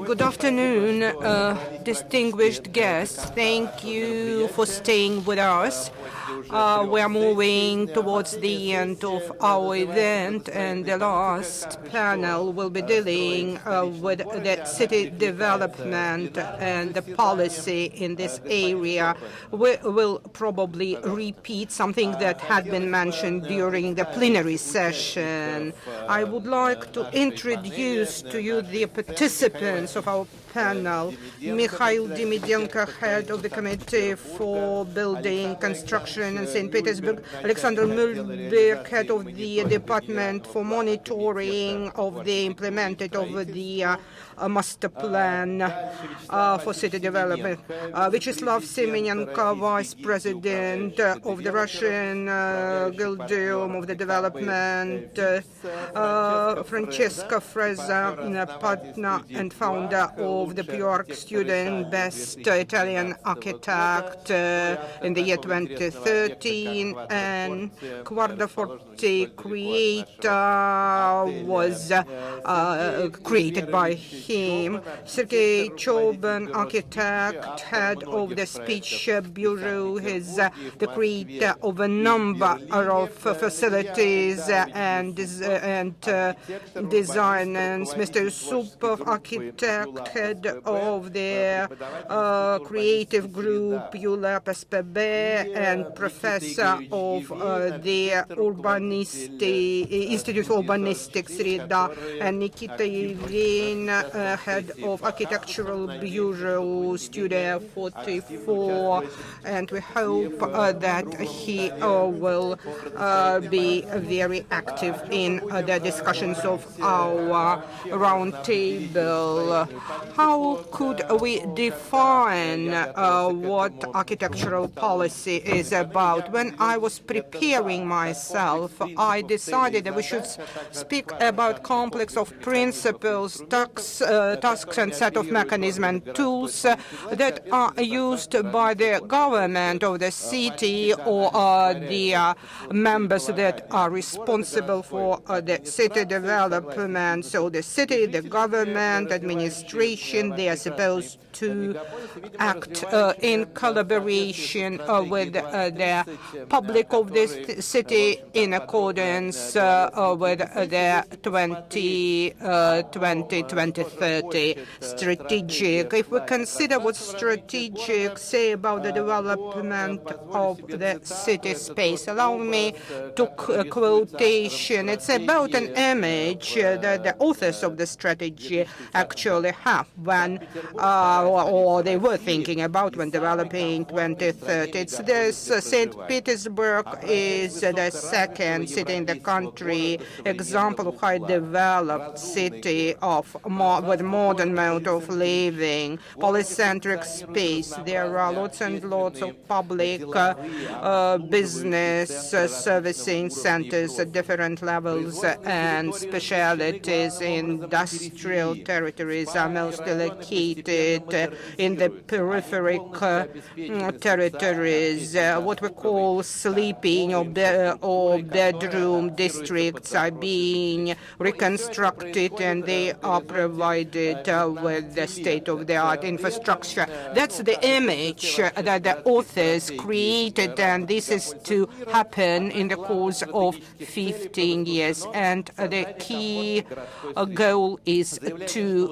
Good afternoon, distinguished guests. Thank you for staying with us. We are moving towards the end of our event, and the last panel will be dealing with the city development and the policy in this area. We will probably repeat something that had been mentioned during the plenary session. I would like to introduce to you the participants of our panel. Mikhail Demidenko, head of the Committee for Building Construction in St. Petersburg. Alexander Mulberg, head of the Department for Monitoring of the implemented of the master plan for city development. Vyacheslav Semenenko, vice president of the Russian Guildium of the Development. Francesca Frezza, partner and founder of the York Student Best Italian Architect in the year 2013, and Quardaforte Creator was created by him. Sergei Choban, architect, head of the Speech Bureau, is the creator of a number of facilities and designers. Mr. Supov, architect, head of the creative group ULAP SPB and professor of the Institute for Urbanistic Sreda, and Nikita Yevin, head of Architectural Bureau, Studio 44, and we hope that he will be very active in the discussions of our round table. How could we define what architectural policy is about? When I was preparing myself, I decided that we should speak about complex of principles, tasks and set of mechanisms and tools that are used by the government of the city or the members that are responsible for the city development. So the city, the government, administration, they are supposed to act in collaboration with the public of this city in accordance with the 2020-2030 strategic. If we consider what strategic say about the development of the city space, allow me to quotation. It's about an image that the authors of the strategy actually have when or they were thinking about when developing 2030. It's this St. Petersburg is the second city in the country example of high developed city with modern mode of living, polycentric space. There are lots and lots of public business servicing centers at different levels and specialities. Industrial territories are mostly located in the peripheral territories. What we call sleeping or bedroom districts are being reconstructed, and they are provided with the state-of-the-art infrastructure. That's the image that the authors created, and this is to happen in the course of 15 years. And the key goal is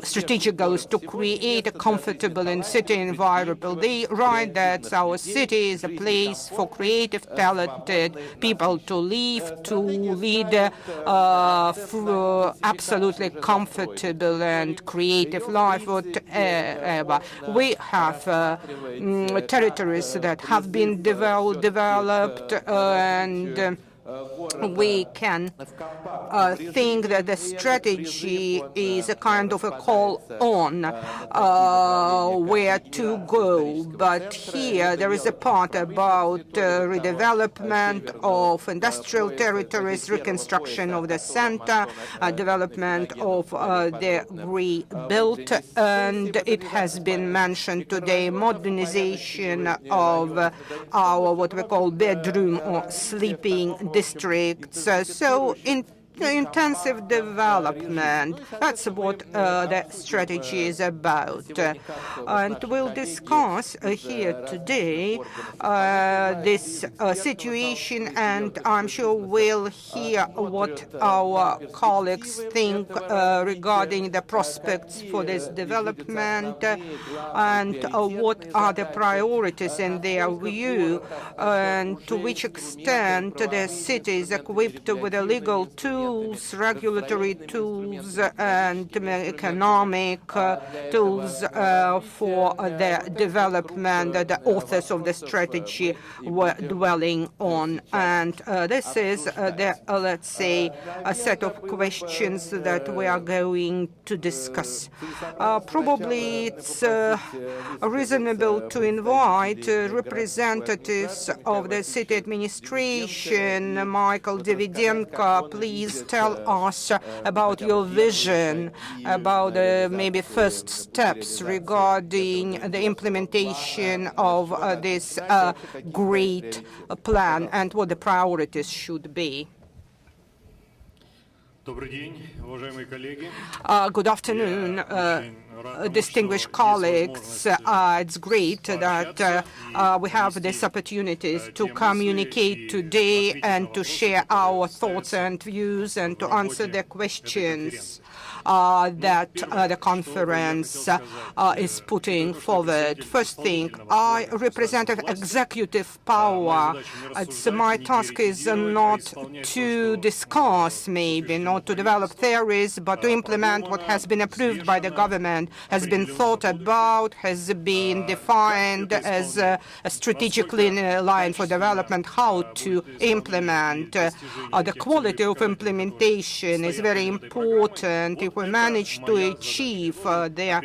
strategic goal is to create a comfortable and city environment. They write that our city is a place for creative, talented people to live, to lead absolutely comfortable and creative life, whatever. We have territories that have been developed, and we can think that the strategy is a kind of a call on where to go. But here there is a part about redevelopment of industrial territories, reconstruction of the center, development of the rebuilt, and it has been mentioned today, modernization of our what we call bedroom or sleeping districts. So in intensive development. That's what the strategy is about. And we'll discuss here today this situation, and I'm sure we'll hear what our colleagues think regarding the prospects for this development and what are the priorities in their view, and to which extent the city is equipped with the legal tools, regulatory tools, and economic tools for the development that the authors of the strategy were dwelling on. And this is let's say, a set of questions that we are going to discuss. Probably it's reasonable to invite representatives of the city administration. Michael Davidenko, please tell us about your vision, about maybe first steps regarding the implementation of this great plan and what the priorities should be. Good afternoon, distinguished colleagues. It's great that we have these opportunities to communicate today and to share our thoughts and views and to answer the questions that the conference is putting forward. First thing, I represent executive power. My task is not to discuss, maybe, not to develop theories, but to implement what has been approved by the government, has been thought about, has been defined as a strategically line for development, how to implement. The quality of implementation is very important. If we manage to achieve their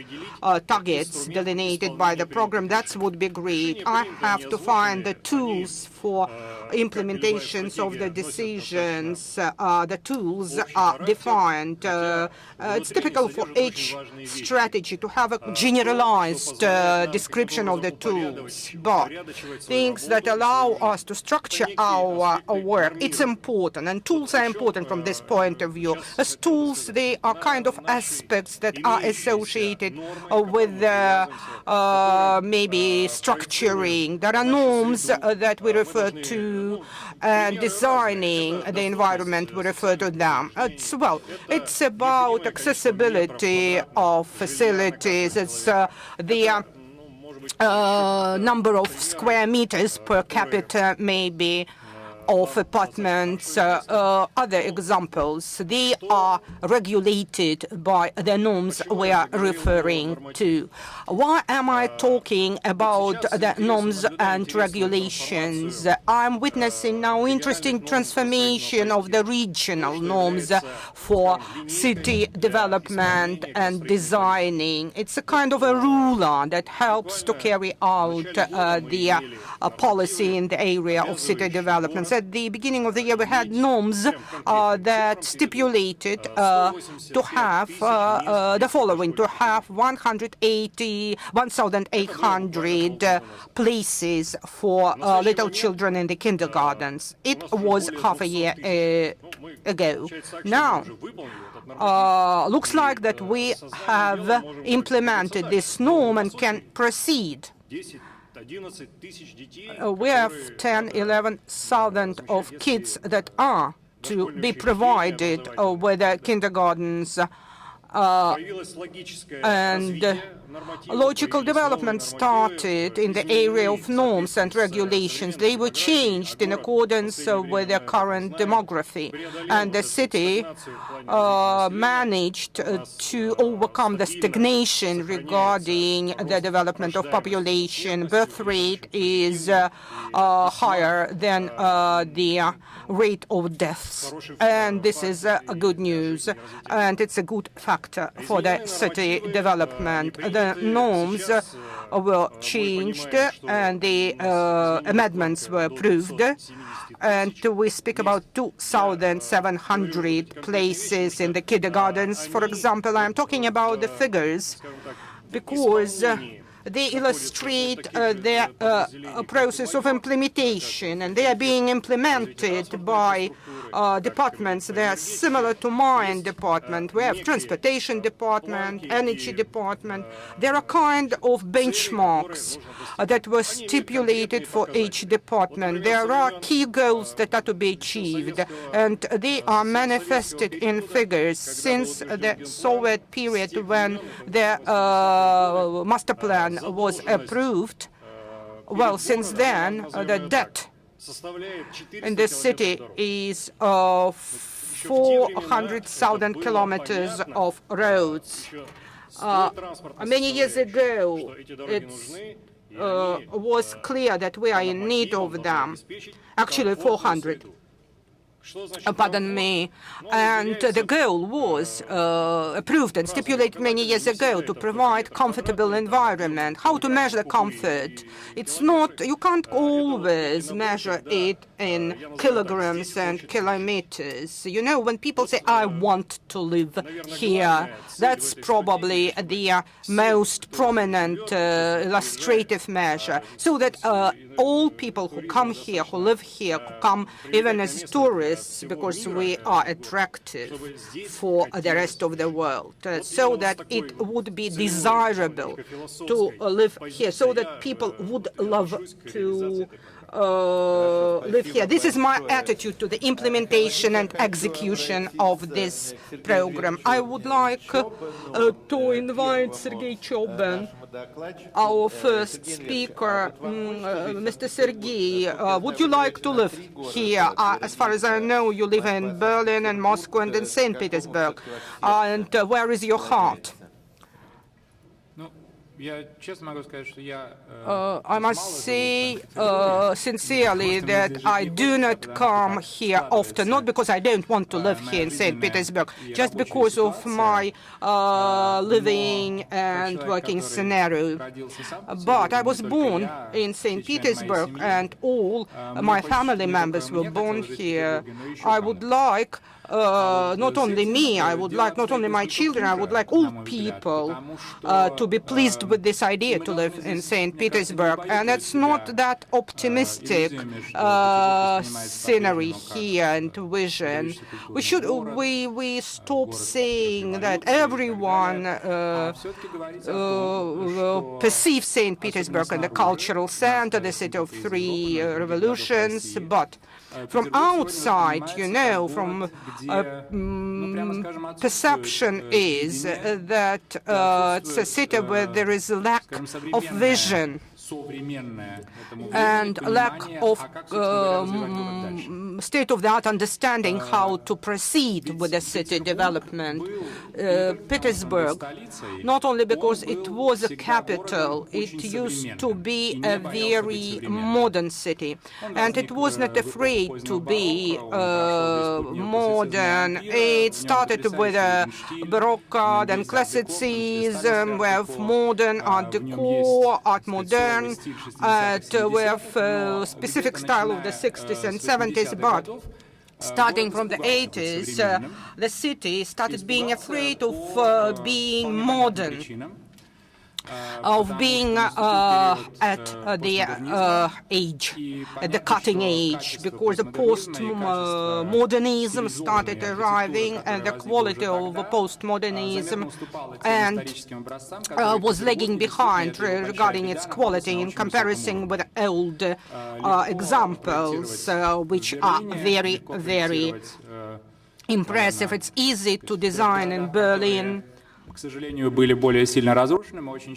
targets delineated by the program, that would be great. I have to find the tools for implementations of the decisions. The tools are defined. It's typical for each strategy to have a generalized description of the tools, but things that allow us to structure our work, it's important, and tools are important from this point of view. As tools, they are kind of aspects that are associated with maybe structuring. There are norms that we refer to, and designing the environment, we refer to them. It's about accessibility of facilities. It's the number of square meters per capita, maybe, of apartments. Other examples, they are regulated by the norms we are referring to. Why am I talking about the norms and regulations? I'm witnessing now interesting transformation of the regional norms for city development and designing. It's a kind of a ruler that helps to carry out the policy in the area of city development. At the beginning of the year, we had norms that stipulated to have the following: to have 1,800 places for little children in the kindergartens. It was half a year ago. Now, looks like that we have implemented this norm and can proceed. We have 11,000 of kids that are to be provided with kindergartens, and logical development started in the area of norms and regulations. They were changed in accordance with the current demography, and the city managed to overcome the stagnation regarding the development of population. Birth rate is higher than the rate of deaths, and this is good news, and it's a good factor for the city development. The norms were changed and the amendments were approved, and we speak about 2,700 places in the kindergartens. For example, I'm talking about the figures because they illustrate their process of implementation, and they are being implemented by departments. They are similar to mine department. We have transportation department, energy department. There are kind of benchmarks that were stipulated for each department. There are key goals that are to be achieved, and they are manifested in figures since the Soviet period when the master plan was approved. Well, since then, the debt in the city is 400,000 kilometers of roads. Many years ago, it was clear that we are in need of them. Actually, 400. Pardon me, and the goal was approved and stipulated many years ago to provide comfortable environment. How to measure comfort? It's not, you can't always measure it in kilograms and kilometers. You know, when people say, I want to live here, that's probably the most prominent illustrative measure, so that all people who come here, who live here, who come even as tourists, because we are attractive for the rest of the world, so that it would be desirable to live here, so that people would love to live here. This is my attitude to the implementation and execution of this program. I would like to invite Sergei Chobin, our first speaker. Mr. Sergei, would you like to live here? As far as I know, you live in Berlin and Moscow and in St. Petersburg. And where is your heart? I must say sincerely that I do not come here often, not because I don't want to live here in St. Petersburg, just because of my living and working scenario. But I was born in St. Petersburg, and all my family members were born here. I would like not only me, I would like not only my children, I would like all people to be pleased with this idea to live in St. Petersburg. And it's not that optimistic scenery here and vision. We stop saying that everyone perceives St. Petersburg as the cultural center, the city of three revolutions, but from outside, you know, from perception is that it's a city where there is a lack of vision and lack of state-of-the-art understanding how to proceed with the city development. Petersburg, not only because it was a capital, it used to be a very modern city, and it was not afraid to be modern. It started with Baroque, then Classicism, we have modern Art Deco, Art Moderne, we have specific style of the 60s and 70s, but starting from the 80s, the city started being afraid of being modern, of being at the age, at the cutting edge, because the post-modernism started arriving, and the quality of post-modernism was lagging behind regarding its quality in comparison with old examples, which are very, very impressive. It's easy to design in Berlin.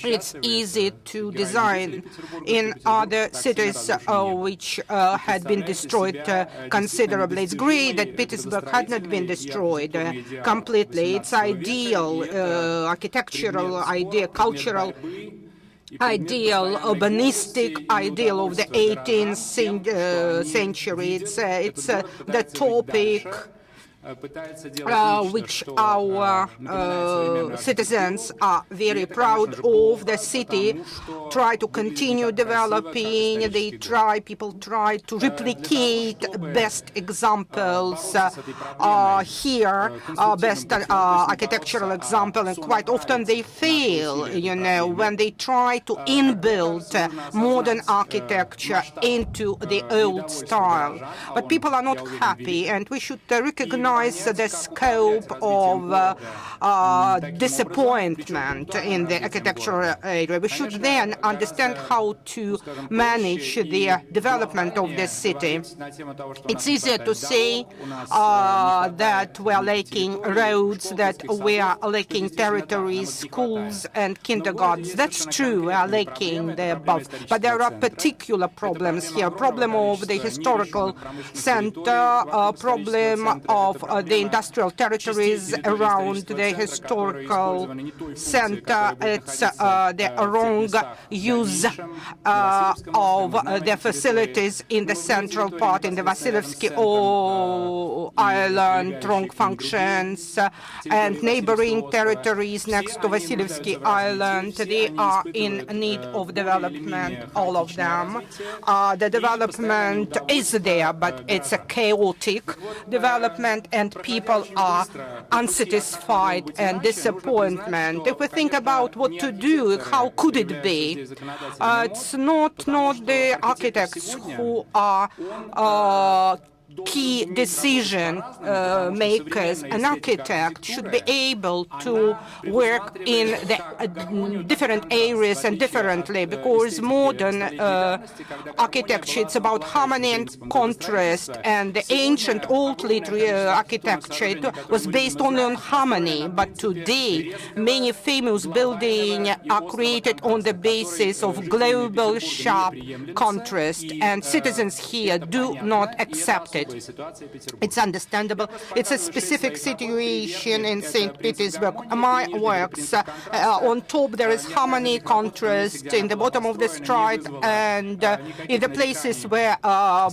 It's easy to design in other cities which had been destroyed considerably. It's great that Petersburg had not been destroyed completely. It's ideal, architectural idea, cultural ideal, urbanistic ideal of the 18th century. It's the topic which our citizens are very proud of. The city try to continue developing. People try to replicate best examples here, best architectural example, and quite often they fail, when they try to inbuild modern architecture into the old style. But people are not happy, and we should recognize the scope of disappointment in the architectural area. We should then understand how to manage the development of this city. It's easier to say that we are lacking roads, that we are lacking territories, schools and kindergartens. That's true, we are lacking the above. But there are particular problems here. Problem of the historical center, problem of the industrial territories around the historical center. It's the wrong use of the facilities in the central part, in the Vasilievsky Island, wrong functions, and neighboring territories next to Vasilievsky Island, they are in need of development, all of them. The development is there, but it's a chaotic development, and people are unsatisfied and disappointment. If we think about what to do, how could it be? It's not the architects who are key decision makers. An architect should be able to work in the different areas and differently, because modern architecture, it's about harmony and contrast, and the ancient old architecture was based only on harmony. But today many famous buildings are created on the basis of global sharp contrast, and citizens here do not accept it. It's understandable. It's a specific situation in St. Petersburg. My works, on top there is harmony, contrast, in the bottom of the street, and in the places where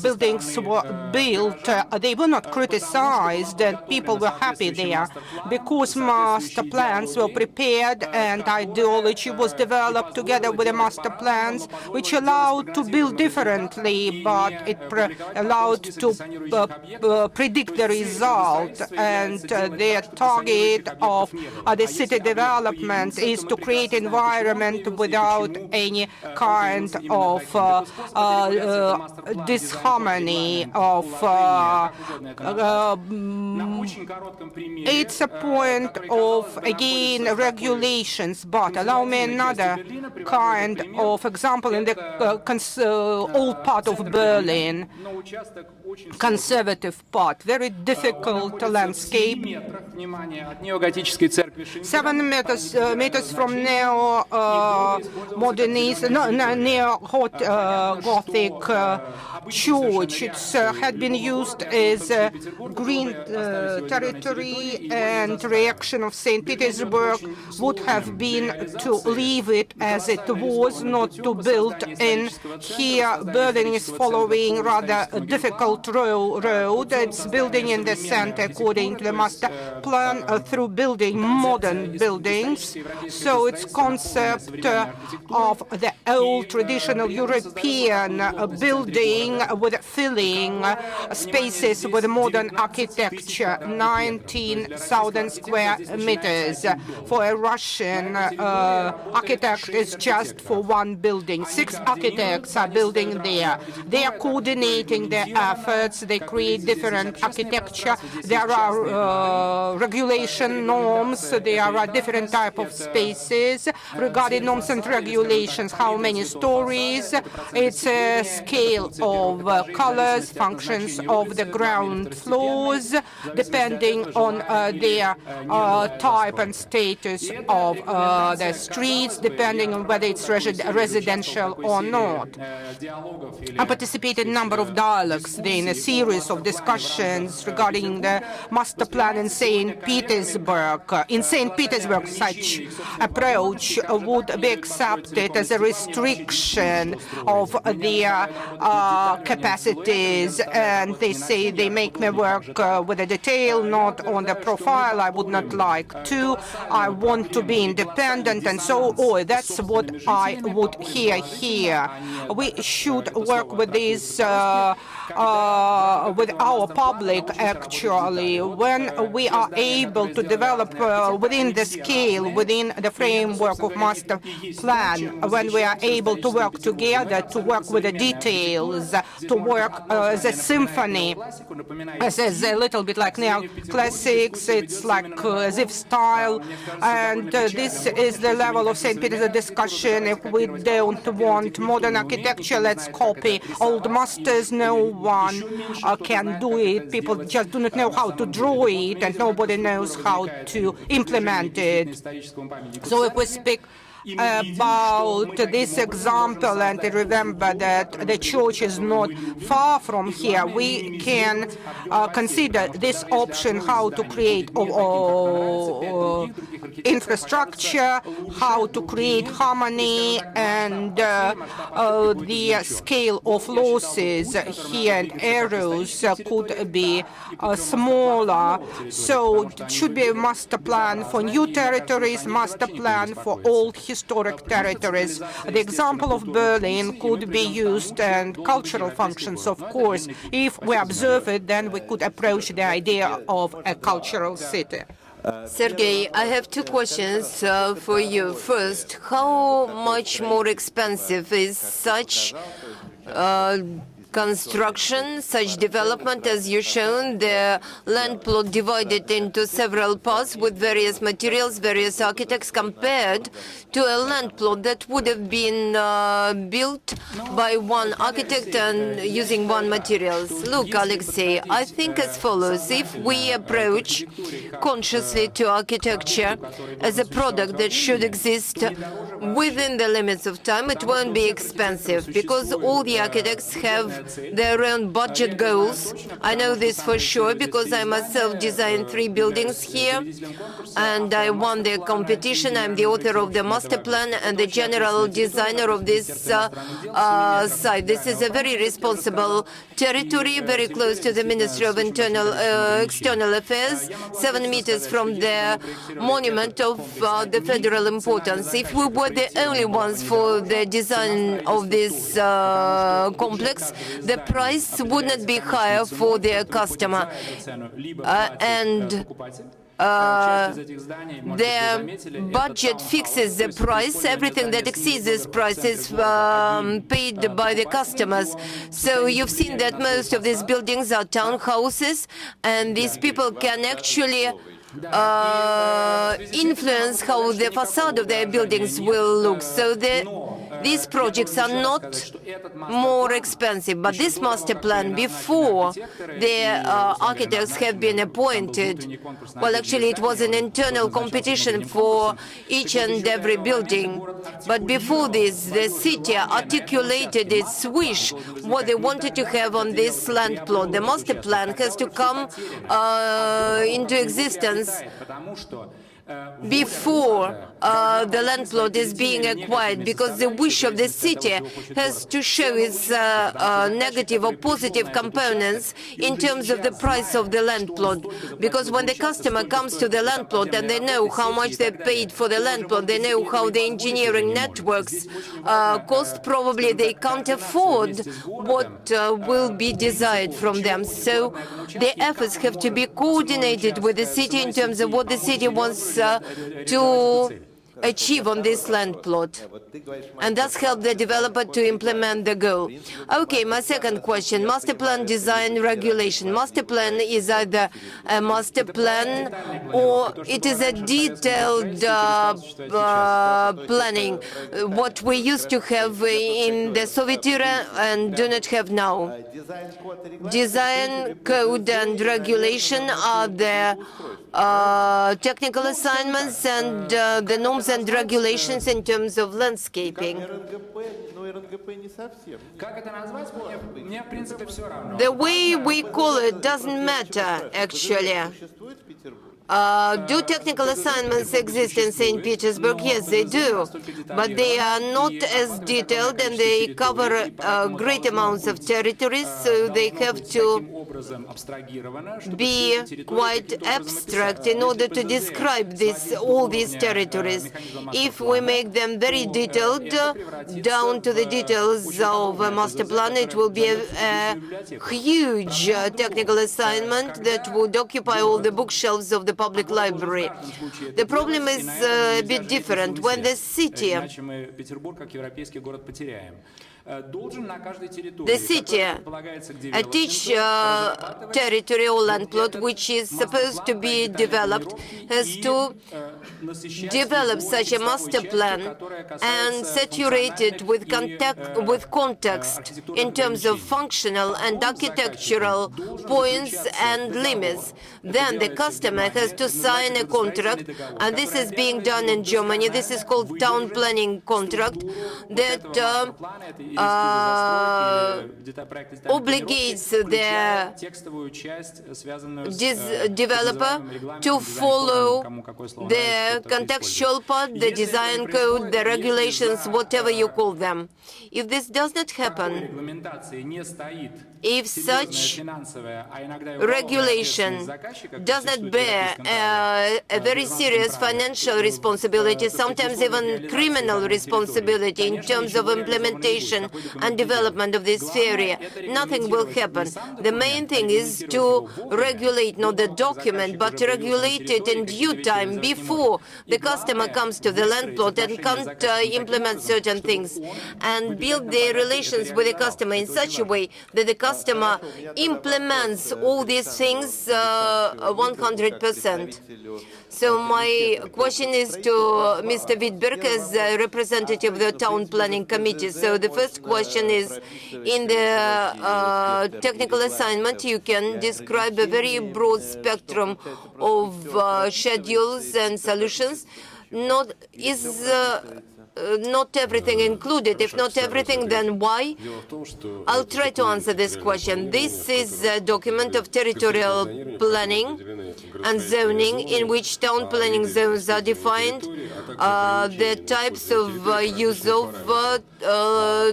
buildings were built, they were not criticized, and people were happy there, because master plans were prepared and ideology was developed together with the master plans, which allowed to build differently, but it allowed to predict the result. And the target of the city development is to create environment without any kind of disharmony. It's a point of, again, regulations. But allow me another kind of example in the old part of Berlin, conservative part, very difficult landscape. 7 meters from neo-Gothic church. It had been used as a green territory, and reaction of St. Petersburg would have been to leave it as it was, not to build in. Here Berlin is following rather a difficult road. It's building in the center according to the master plan through building modern buildings. So it's concept of the old traditional European building with filling spaces with modern architecture. 19,000 square meters. For a Russian architect is just for one building. 6 architects are building there. They are coordinating their efforts. They create different architecture. There are regulation norms. There are different type of spaces. Regarding norms and regulations, how many stories, it's a scale of colors, functions of the ground floors, depending on their type and status of the streets, depending on whether it's residential or not. I participated in a number of dialogues in in a series of discussions regarding the master plan in St. Petersburg. In St. Petersburg, such approach would be accepted as a restriction of their capacities, and they say they make me work with the detail, not on the profile. I would not like to. I want to be independent, and so that's what I would hear here. We should work with this, with our public, actually, when we are able to develop within the scale, within the framework of master plan, when we are able to work together, to work with the details, to work as a symphony, as a little bit like neoclassics, it's like as if style, and this is the level of St. Peter's discussion. If we don't want modern architecture, let's copy old masters. No one can do it. People just do not know how to draw it, and nobody knows how to implement it. So if we speak about this example, and remember that the church is not far from here, we can consider this option, how to create infrastructure, how to create harmony, and the scale of losses here and arrows could be smaller. So it should be a master plan for new territories, master plan for old historic territories. The example of Berlin could be used, and cultural functions, of course. If we observe it, then we could approach the idea of a cultural city. Sergey, I have two questions for you. First, how much more expensive is such construction, such development as you've shown, the land plot divided into several parts with various materials, various architects, compared to a land plot that would have been built by one architect and using one materials? Look, Alexei, I think as follows. If we approach consciously to architecture as a product that should exist within the limits of time, it won't be expensive, because all the architects have their own budget goals. I know this for sure, because I myself designed 3 buildings here, and I won the competition. I'm the author of the master plan and the general designer of this site. This is a very responsible territory, very close to the Ministry of External Affairs, 7 meters from the monument of the federal importance. If we were the only ones for the design of this complex, the price would not be higher for the customer. The budget fixes the price. Everything that exceeds this price is paid by the customers. So you've seen that most of these buildings are townhouses, and these people can actually influence how the facade of their buildings will look. So these projects are not more expensive. But this master plan, before the architects have been appointed, well, actually it was an internal competition for each and every building. But before this, the city articulated its wish, what they wanted to have on this land plot. The master plan has to come into existence before the land plot is being acquired, because the wish of the city has to show its negative or positive components in terms of the price of the land plot. Because when the customer comes to the land plot and they know how much they paid for the land plot, they know how the engineering networks cost, probably they can't afford what will be desired from them. So the efforts have to be coordinated with the city in terms of what the city wants to achieve on this land plot, and thus help the developer to implement the goal. Okay, my second question, master plan design regulation. Master plan is either a master plan or it is a detailed planning, what we used to have in the Soviet era and do not have now. Design code and regulation are the technical assignments, and the norms rules and regulations in terms of landscaping. The way we call it doesn't matter, actually. Do technical assignments exist in St. Petersburg? Yes, they do, but they are not as detailed and they cover great amounts of territories, so they have to be quite abstract in order to describe all these territories. If we make them very detailed, down to the details of a master plan, it will be a huge technical assignment that would occupy all the bookshelves of the public library. The problem is a bit different. When the city at each territory or land plot which is supposed to be developed has to develop such a master plan and saturate it with context in terms of functional and architectural points and limits. Then the customer has to sign a contract, and this is being done in Germany. This is called town planning contract that obligates the developer to follow the contextual part, the design code, the regulations, whatever you call them. If this does not happen, if such regulation does not bear a very serious financial responsibility, sometimes even criminal responsibility in terms of implementation and development of this area, nothing will happen. The main thing is to regulate not the document, but to regulate it in due time before the customer comes to the land plot and can't implement certain things, and build their relations with the customer in such a way that the customer implements all these things 100%. So my question is to Mr. Wittberg as representative of the Town Planning Committee. So the first question is, in the technical assignment, you can describe a very broad spectrum of schedules and solutions. Not everything included. If not everything, then why? I'll try to answer this question. This is a document of territorial planning and zoning in which town planning zones are defined, the types of use of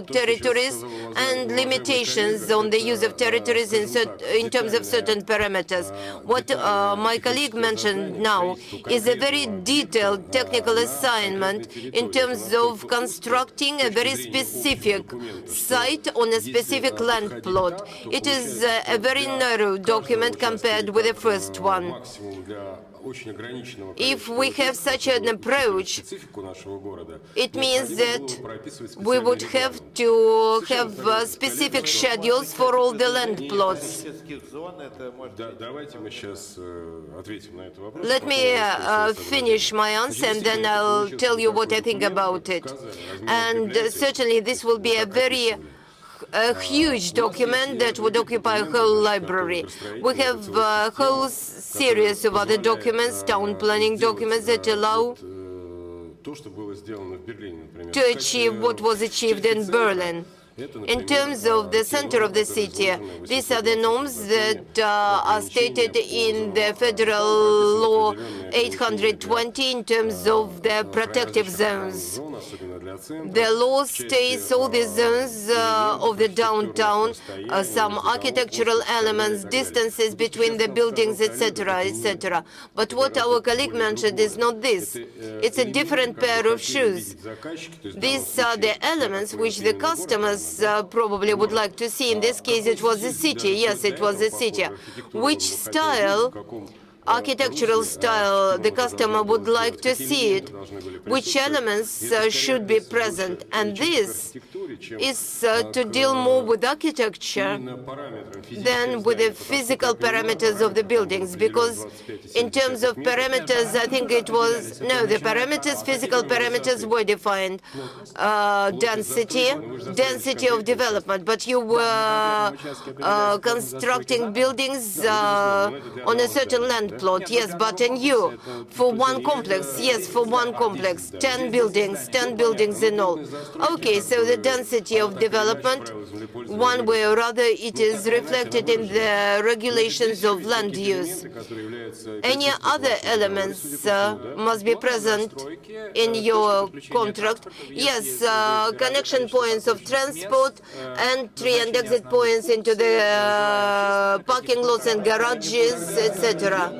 territories, and limitations on the use of territories in terms of certain parameters. What my colleague mentioned now is a very detailed technical assignment in terms of constructing a very specific site on a specific land plot. It is a very narrow document compared with the first one. If we have such an approach, it means that we would have to have specific schedules for all the land plots. Let me finish my answer, and then I'll tell you what I think about it. And certainly this will be a huge document that would occupy a whole library. We have a whole series of other documents, town planning documents, that allow to achieve what was achieved in Berlin. In terms of the center of the city, these are the norms that are stated in the Federal Law 820 in terms of the protective zones. The law states all the zones of the downtown, some architectural elements, distances between the buildings, etc., etc. But what our colleague mentioned is not this. It's a different pair of shoes. These are the elements which the customers probably would like to see. In this case, it was a city. Yes, it was a city. Which style, architectural style, the customer would like to see it, which elements should be present. And this is to deal more with architecture than with the physical parameters of the buildings, because in terms of parameters, I think it was, no, the parameters, physical parameters were defined, density of development, but you were constructing buildings on a certain land land plot, yes, but in you, for one complex, yes, for one complex, 10 buildings in all. Okay, so the density of development, one way or other, it is reflected in the regulations of land use. Any other elements must be present in your contract? Yes, connection points of transport, entry and exit points into the parking lots and garages, etc.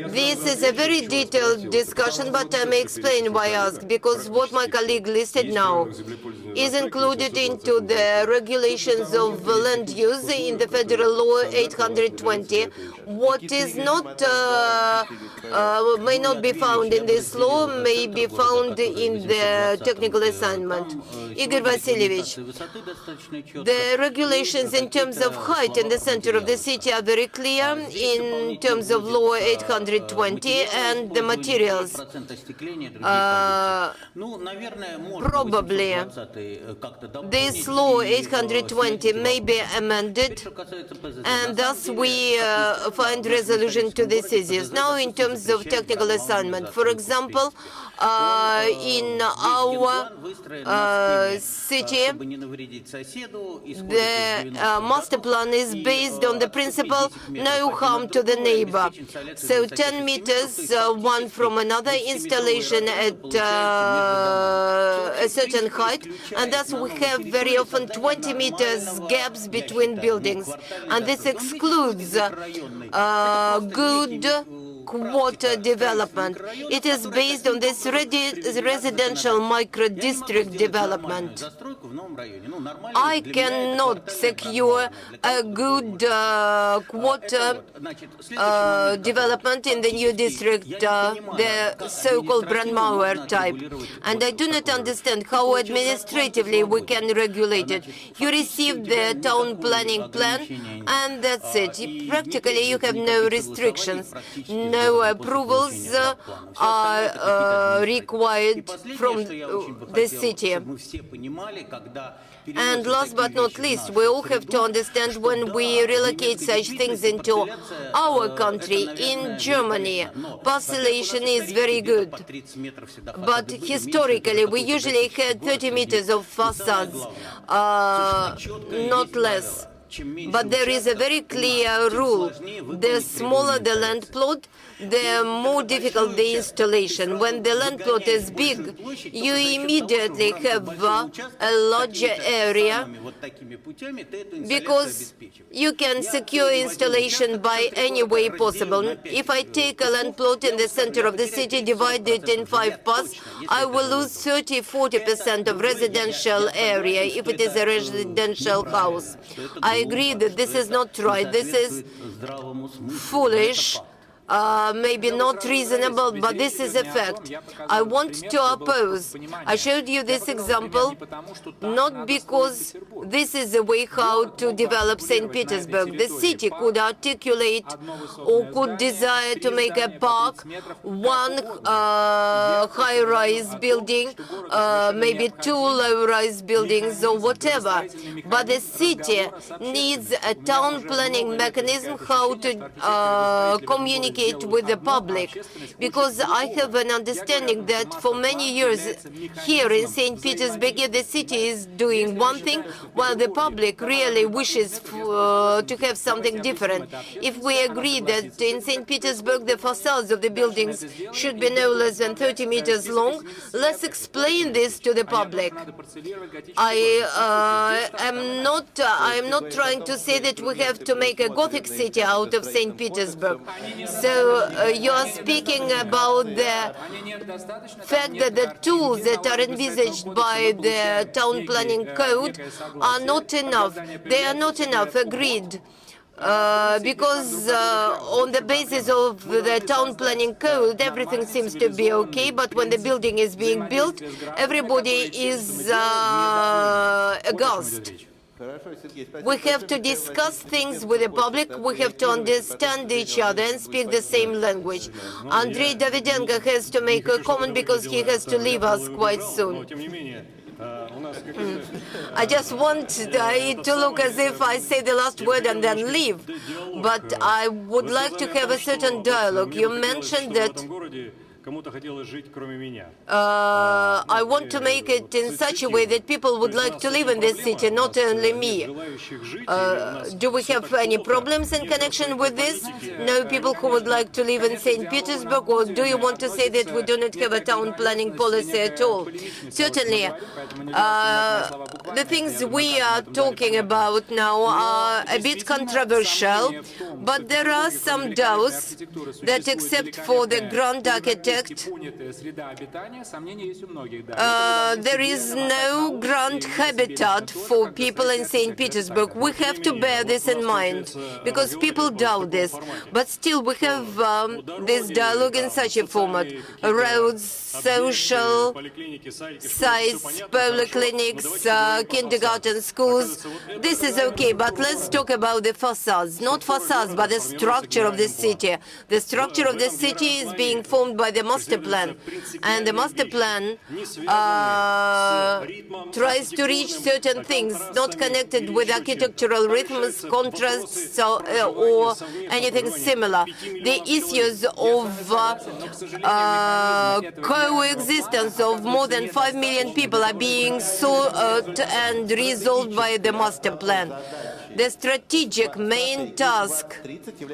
This is a very detailed discussion, but I may explain why I asked, because what my colleague listed now is included into the regulations of land use in the Federal Law 820. What is not may not be found in this law may be found in the technical assignment. Igor Vasilievich, the regulations in terms of height in the center of the city are very clear in terms of Law 820 and the materials. Probably this Law 820 may be amended, and thus we find resolution to these issues. Now, in terms of technical assignment, for example, in our city, the master plan is based on the principle no harm to the neighbor. So 10 meters one from another, installation at a certain height, and thus we have very often 20 meters gaps between buildings, and this excludes good quarter development. It is based on this residential micro-district development. I cannot secure a good quarter development in the new district, the so-called Brandmauer type. And I do not understand how administratively we can regulate it. You receive the town planning plan, and that's it. Practically, you have no restrictions. No approvals are required from the city. And last but not least, we all have to understand when we relocate such things into our country, in Germany, parcellation is very good. But historically, we usually had 30 meters of facades, not less. But there is a very clear rule. The smaller the land plot, the more difficult the installation. When the land plot is big, you immediately have a larger area because you can secure installation by any way possible. If I take a land plot in the center of the city, divide it in 5 parts, I will lose 30–40% of residential area if it is a residential house. I agree that this is not right. This is foolish. Maybe not reasonable, but this is a fact. I want to oppose. I showed you this example not because this is the way how to develop St. Petersburg. The city could articulate or could desire to make a park, one high-rise building, maybe 2 low-rise buildings or whatever. But the city needs a town planning mechanism how to communicate with the public, because I have an understanding that for many years here in St. Petersburg, the city is doing one thing, while the public really wishes to have something different. If we agree that in St. Petersburg the facades of the buildings should be no less than 30 meters long, let's explain this to the public. I am not trying to say that we have to make a Gothic city out of St. Petersburg. So you are speaking about the fact that the tools that are envisaged by the town planning code are not enough. They are not enough, agreed. Because on the basis of the town planning code, everything seems to be okay, but when the building is being built, everybody is aghast. We have to discuss things with the public, we have to understand each other and speak the same language. Andrei Davidenko has to make a comment because he has to leave us quite soon. I just want it to look as if I say the last word and then leave. But I would like to have a certain dialogue. You mentioned that I want to make it in such a way that people would like to live in this city, not only me. Do we have any problems in connection with this? No people who would like to live in St. Petersburg? Or do you want to say that we do not have a town planning policy at all? Certainly. The things we are talking about now are a bit controversial, but there are some doubts that except for the grand architect, there is no grand habitat for people in St. Petersburg. We have to bear this in mind, because people doubt this. But still, we have this dialogue in such a format. Roads, social sites, polyclinics, kindergarten, schools. This is okay, but let's talk about the facades. Not facades, but the structure of the city. The structure of the city is being formed by the master plan, and the master plan tries to reach certain things not connected with architectural rhythms, contrasts, or anything similar. The issues of coexistence of more than 5 million people are being sought and resolved by the master plan. The strategic main task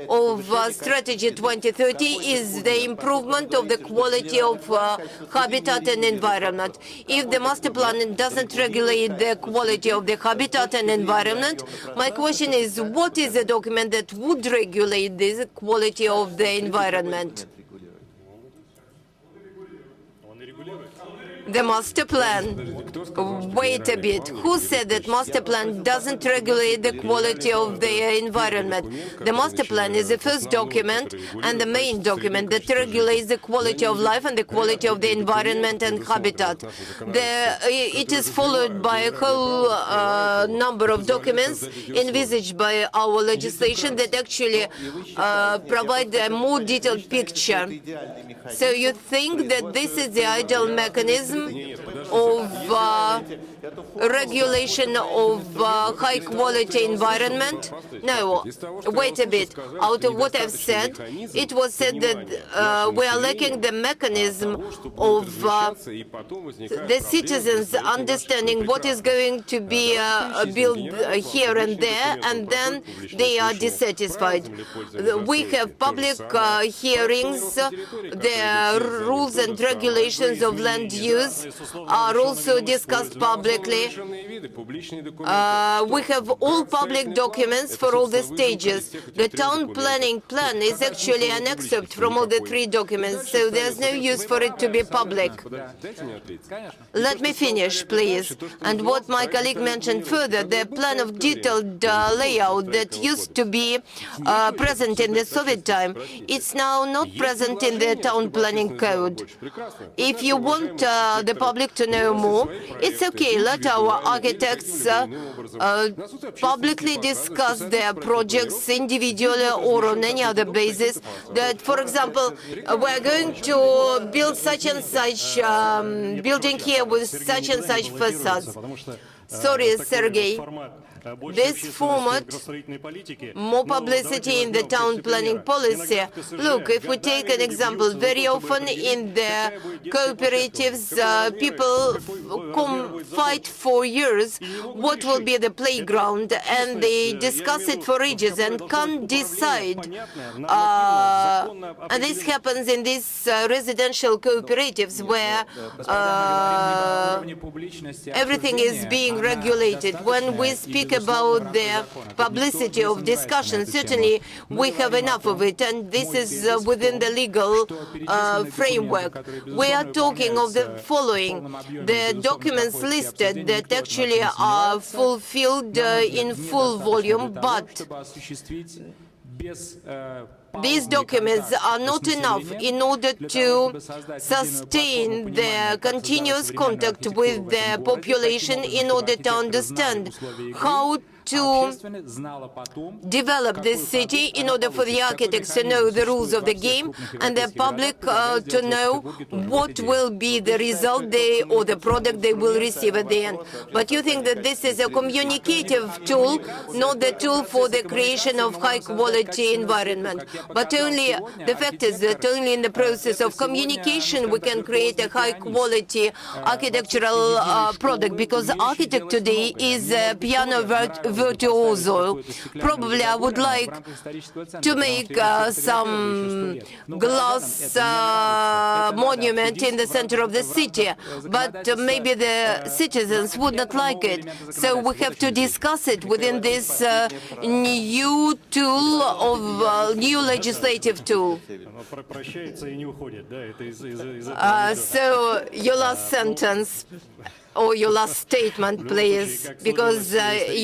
of Strategy 2030 is the improvement of the quality of habitat and environment. If the master plan doesn't regulate the quality of the habitat and environment, my question is, what is the document that would regulate the quality of the environment? The master plan. Wait a bit. Who said that master plan doesn't regulate the quality of the environment? The master plan is the first document and the main document that regulates the quality of life and the quality of the environment and habitat. It is followed by a whole number of documents envisaged by our legislation that actually provide a more detailed picture. So you think that this is the ideal mechanism of regulation of high-quality environment? No, wait a bit. Out of what I've said, it was said that we are lacking the mechanism of the citizens understanding what is going to be built here and there, and then they are dissatisfied. We have public hearings. The rules and regulations of land use are also discussed publicly. We have all public documents for all the stages. The town planning plan is actually an excerpt from all the 3 documents, so there's no use for it to be public. Let me finish, please. And what my colleague mentioned further, the plan of detailed layout that used to be present in the Soviet time, it's now not present in the town planning code. If you want the public to know more, it's okay. Let our architects publicly discuss their projects individually or on any other basis. That, for example, we're going to build such and such building here with such and such facades. Sorry, Sergei. This format, more publicity in the town planning policy. Look, if we take an example, very often in the cooperatives, people fight for years what will be the playground, and they discuss it for ages and can't decide. And this happens in these residential cooperatives where everything is being regulated. When we speak about the publicity of discussion, certainly we have enough of it, and this is within the legal framework. We are talking of the following: the documents listed that actually are fulfilled in full volume, but these documents are not enough in order to sustain the continuous contact with the population, in order to understand how to develop this city in order for the architects to know the rules of the game and the public to know what will be the result or the product they will receive at the end. But you think that this is a communicative tool, not the tool for the creation of high-quality environment. But only the fact is that only in the process of communication we can create a high-quality architectural product, because the architect today is a piano virtuoso. Probably I would like to make some glass monument in the center of the city, but maybe the citizens would not like it. So we have to discuss it within this new tool of new legislative tool. So your last sentence or your last statement, please, because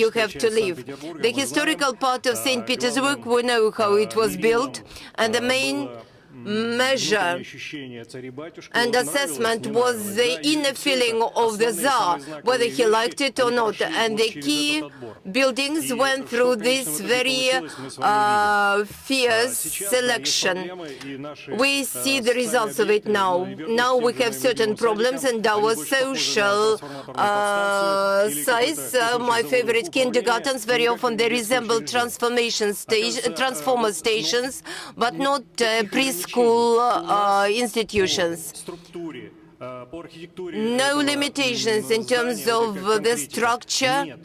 you have to leave. The historical part of St. Petersburg, we know how it was built, and the main measure and assessment was the inner feeling of the Tsar, whether he liked it or not. And the key buildings went through this very fierce selection. We see the results of it now. Now we have certain problems, and our social size, my favorite kindergartens, very often they resemble transformer stations, but not preschool institutions. No limitations in terms of the structure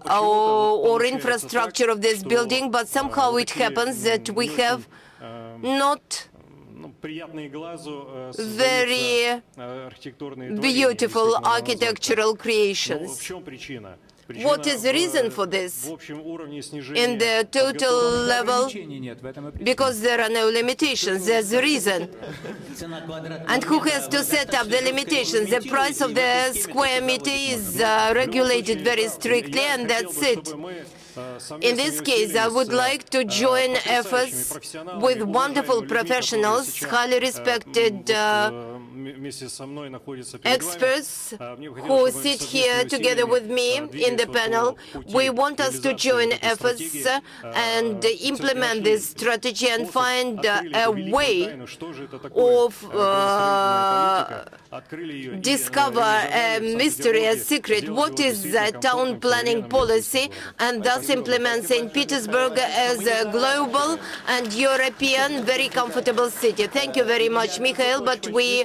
or infrastructure of this building, but somehow it happens that we have not very beautiful architectural creations. What is the reason for this? In the total level, because there are no limitations, there's a reason. And who has to set up the limitations? The price of the square meter is regulated very strictly, and that's it. In this case, I would like to join efforts with wonderful professionals, highly respected experts who sit here together with me in the panel. We want us to join efforts and implement this strategy and find a way of discover a mystery, a secret. What is the town planning policy, and thus implement St. Petersburg as a global and European very comfortable city. Thank you very much, Mikhail, but we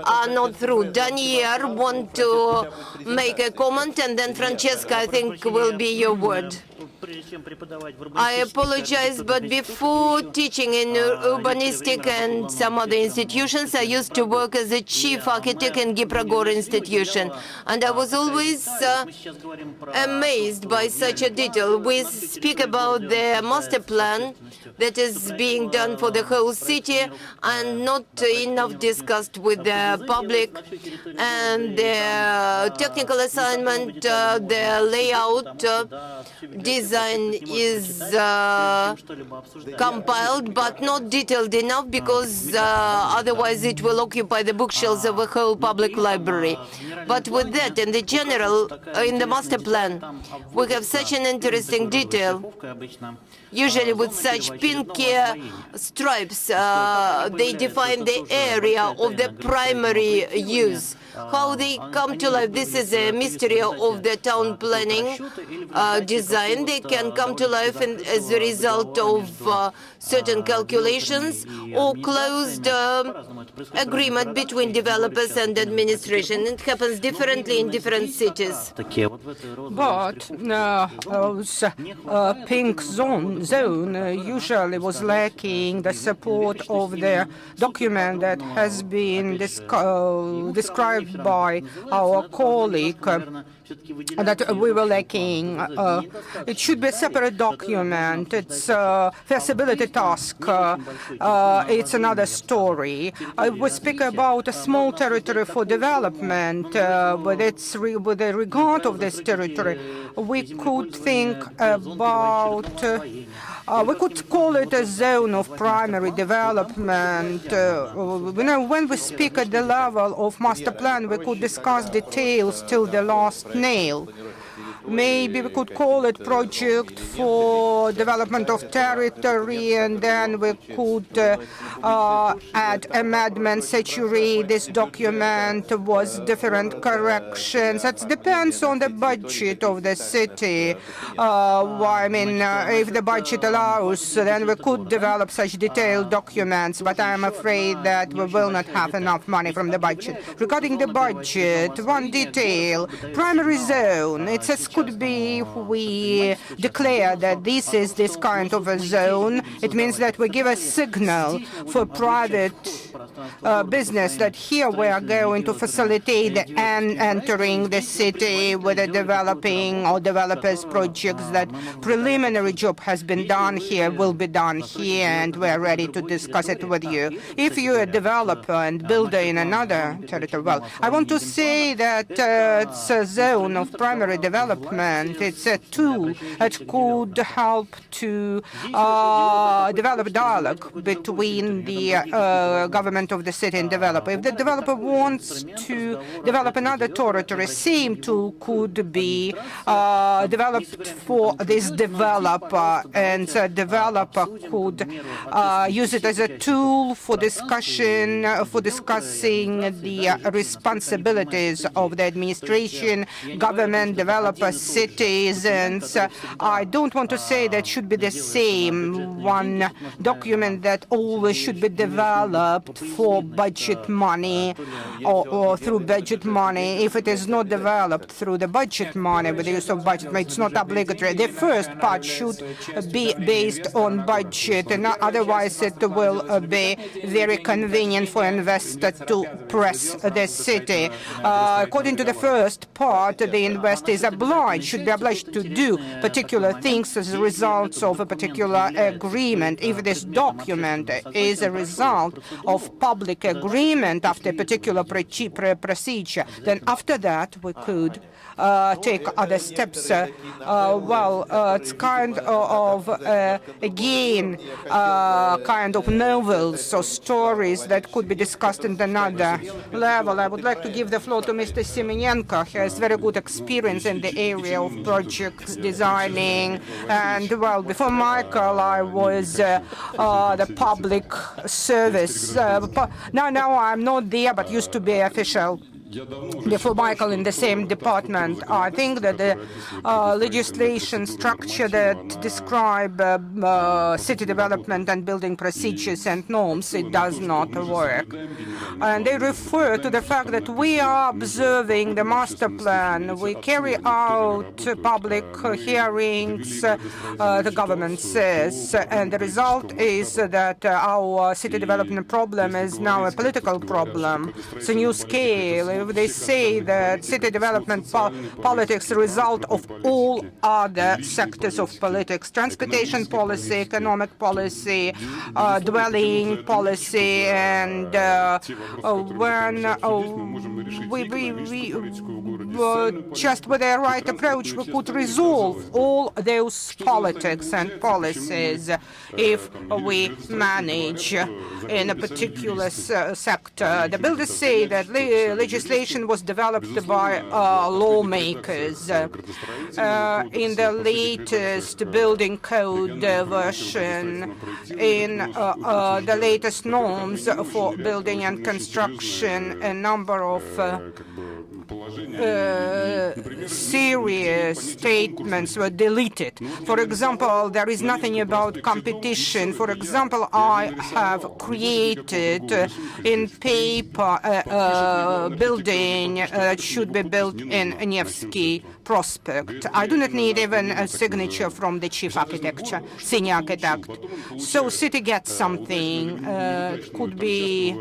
are not through. Daniel want to make a comment, and then Francesca, I think, will be your word. I apologize, but before teaching in urbanistic and some other institutions, I used to work as a chief architect in Giprogor institution, and I was always amazed by such a detail. We speak about the master plan that is being done for the whole city and not enough discussed with the public, and the technical assignment, the layout, design is compiled but not detailed enough, because otherwise it will occupy the bookshelves of a whole public library. But with that, in the general, in the master plan, we have such an interesting detail. Usually with such pinky stripes, they define the area of the primary use. How they come to life, this is a mystery of the town planning design. They can come to life as a result of certain calculations or closed agreement between developers and administration. It happens differently in different cities. But pink zone usually was lacking the support of the document that has been described by our colleague, that we were lacking. It should be a separate document. It's a feasibility task. It's another story. We speak about a small territory for development, but it's with the regard of this territory, we could think about we could call it a zone of primary development. When we speak at the level of master plan, we could discuss details till the last nail. maybe we could call it project for development of territory, and then we could add amendments, saturate this document was different corrections. That depends on the budget of the city. I mean, if the budget allows, then we could develop such detailed documents, but I am afraid that we will not have enough money from the budget. Regarding the budget, one detail, primary zone, it says could be if we declare that this is this kind of a zone, it means that we give a signal for private business that here we are going to facilitate entering the city with a developing or developers projects, that preliminary job has been done here, will be done here, and we are ready to discuss it with you. If you're a developer and builder in another territory, well, I want to say that it's a zone of primary development. It's a tool that could help to develop dialogue between the government of the city and developer. If the developer wants to develop another territory, same tool could be developed for this developer, and the developer could use it as a tool for discussion, for discussing the responsibilities of the administration, government, developers, citizens. I don't want to say that should be the same one document that always should be developed for budget money or through budget money. If it is not developed through the budget money with the use of budget money, it's not obligatory. The first part should be based on budget, and otherwise it will be very convenient for investors to press the city. According to the first part, the investor is obliged, should be obliged to do particular things as a result of a particular agreement. If this document is a result of public agreement after a particular procedure, then after that we could take other steps. It's kind of, again, kind of novels or stories that could be discussed in another level. I would like to give the floor to Mr. Semenenko. He has very good experience in the area of projects designing. And, well, before Michael, I was the public service. Now I'm not there, but used to be official. Before Michael in the same department. I think that the legislation structure that describe city development and building procedures and norms, it does not work. And they refer to the fact that we are observing the master plan. We carry out public hearings, the government says, and the result is that our city development problem is now a political problem. It's a new scale. They say that city development politics is a result of all other sectors of politics: transportation policy, economic policy, dwelling policy, and when just with the right approach, we could resolve all those politics and policies if we manage in a particular sector. The builders say that legislation was developed by lawmakers. In the latest building code version, in the latest norms for building and construction, a number of serious statements were deleted. For example, there is nothing about competition. For example, I have created in paper a building that should be built in Nevsky Prospect. I do not need even a signature from the chief architect, senior architect. So city gets something. Could be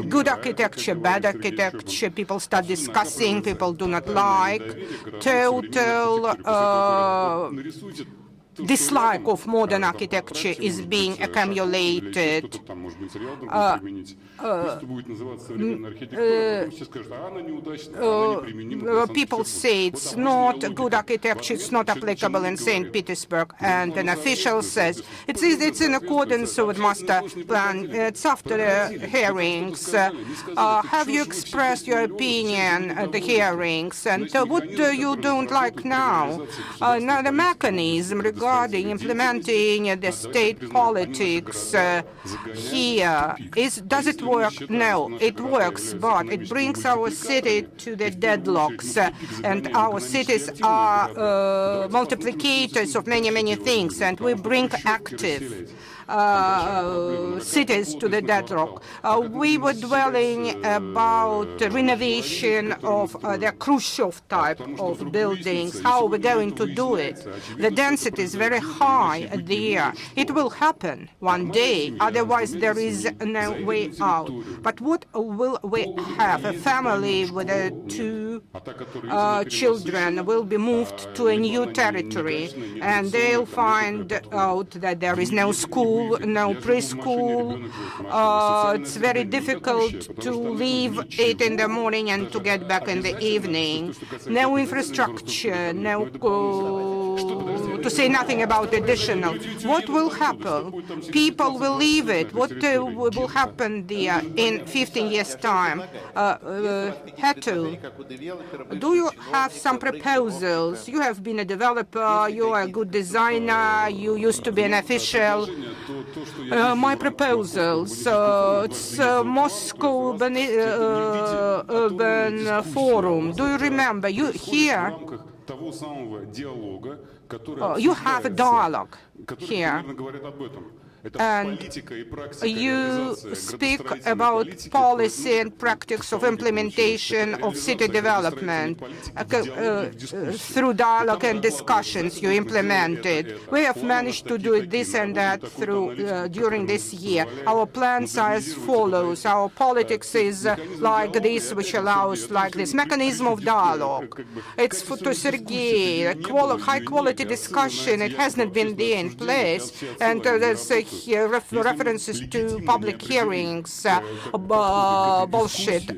good architecture, bad architecture. People start discussing, people do not like. Total dislike of modern architecture is being accumulated. People say it's not good architecture, it's not applicable in St. Petersburg, and an official says it's in accordance with master plan. It's after hearings. Have you expressed your opinion at the hearings, and what do you don't like now? Now the mechanism regarding implementing the state politics here does it work? No, it works, but it brings our city to the deadlocks, and our cities are multiplicators of many things, and we bring active cities to the deadlock. We were dwelling about the renovation of the Khrushchev type of buildings. How are we going to do it? The density is very high there. It will happen one day, otherwise there is no way out. But what will we have? A family with two children will be moved to a new territory, and they'll find out that there is no school, no preschool. It's very difficult to leave it in the morning and to get back in the evening. No infrastructure, no to say nothing about additional. What will happen? People will leave it. What will happen there in 15 years' time? Hetu, do you have some proposals? You have been a developer, you are a good designer, you used to be an official. My proposals, it's Moscow Urban Forum. Do you remember? You here? You have a dialogue here. And you speak about policy and practice of implementation of city development. Through dialogue and discussions you implemented. We have managed to do this and that during this year. Our plans are as follows. Our politics is like this, which allows like this mechanism of dialogue. It's to Sergei, high-quality discussion. It hasn't been there in place, and there's references to public hearings, bullshit.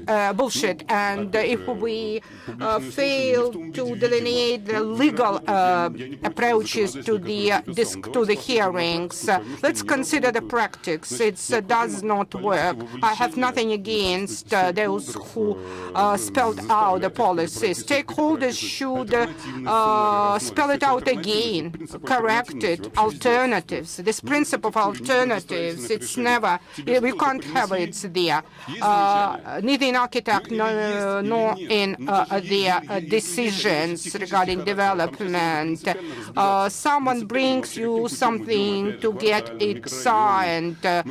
And if we fail to delineate the legal approaches to the hearings, let's consider the practice. It does not work. I have nothing against those who spelled out the policies. Stakeholders should spell it out again, correct it, alternatives. This principle of alternatives, it's never, we can't have it there, neither in architect nor in their decisions regarding development. Someone brings you something to get it signed. The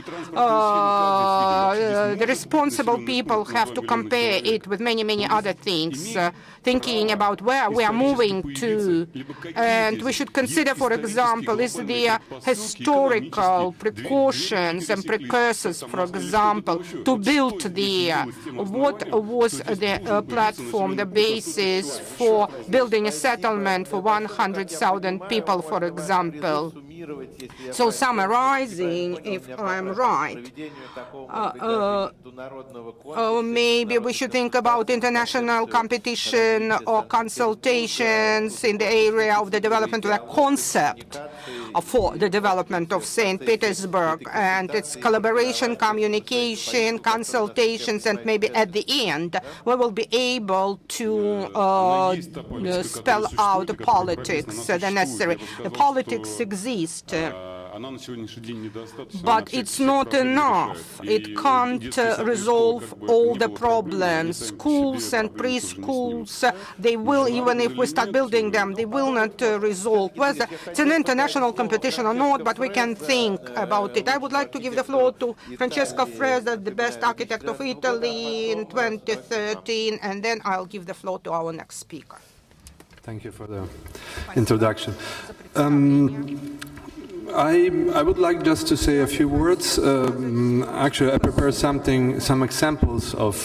responsible people have to compare it with many other things, thinking about where we are moving to. And we should consider, for example, is the historical precautions and precursors, for example, to build there. What was the platform, the basis for building a settlement for 100,000 people, for example? So summarizing, if I'm right, maybe we should think about international competition or consultations in the area of the development of a concept for the development of St. Petersburg, and its collaboration, communication, consultations, and maybe at the end we will be able to spell out the politics, the necessary. The politics exist. But it's not enough. It can't resolve all the problems. Schools and preschools, they will, even if we start building them, they will not resolve. Whether it's an international competition or not, but we can think about it. I would like to give the floor to Francesco Fresa, the best architect of Italy in 2013, and then I'll give the floor to our next speaker. Thank you for the introduction. I would like just to say a few words. Actually, I prepared some examples of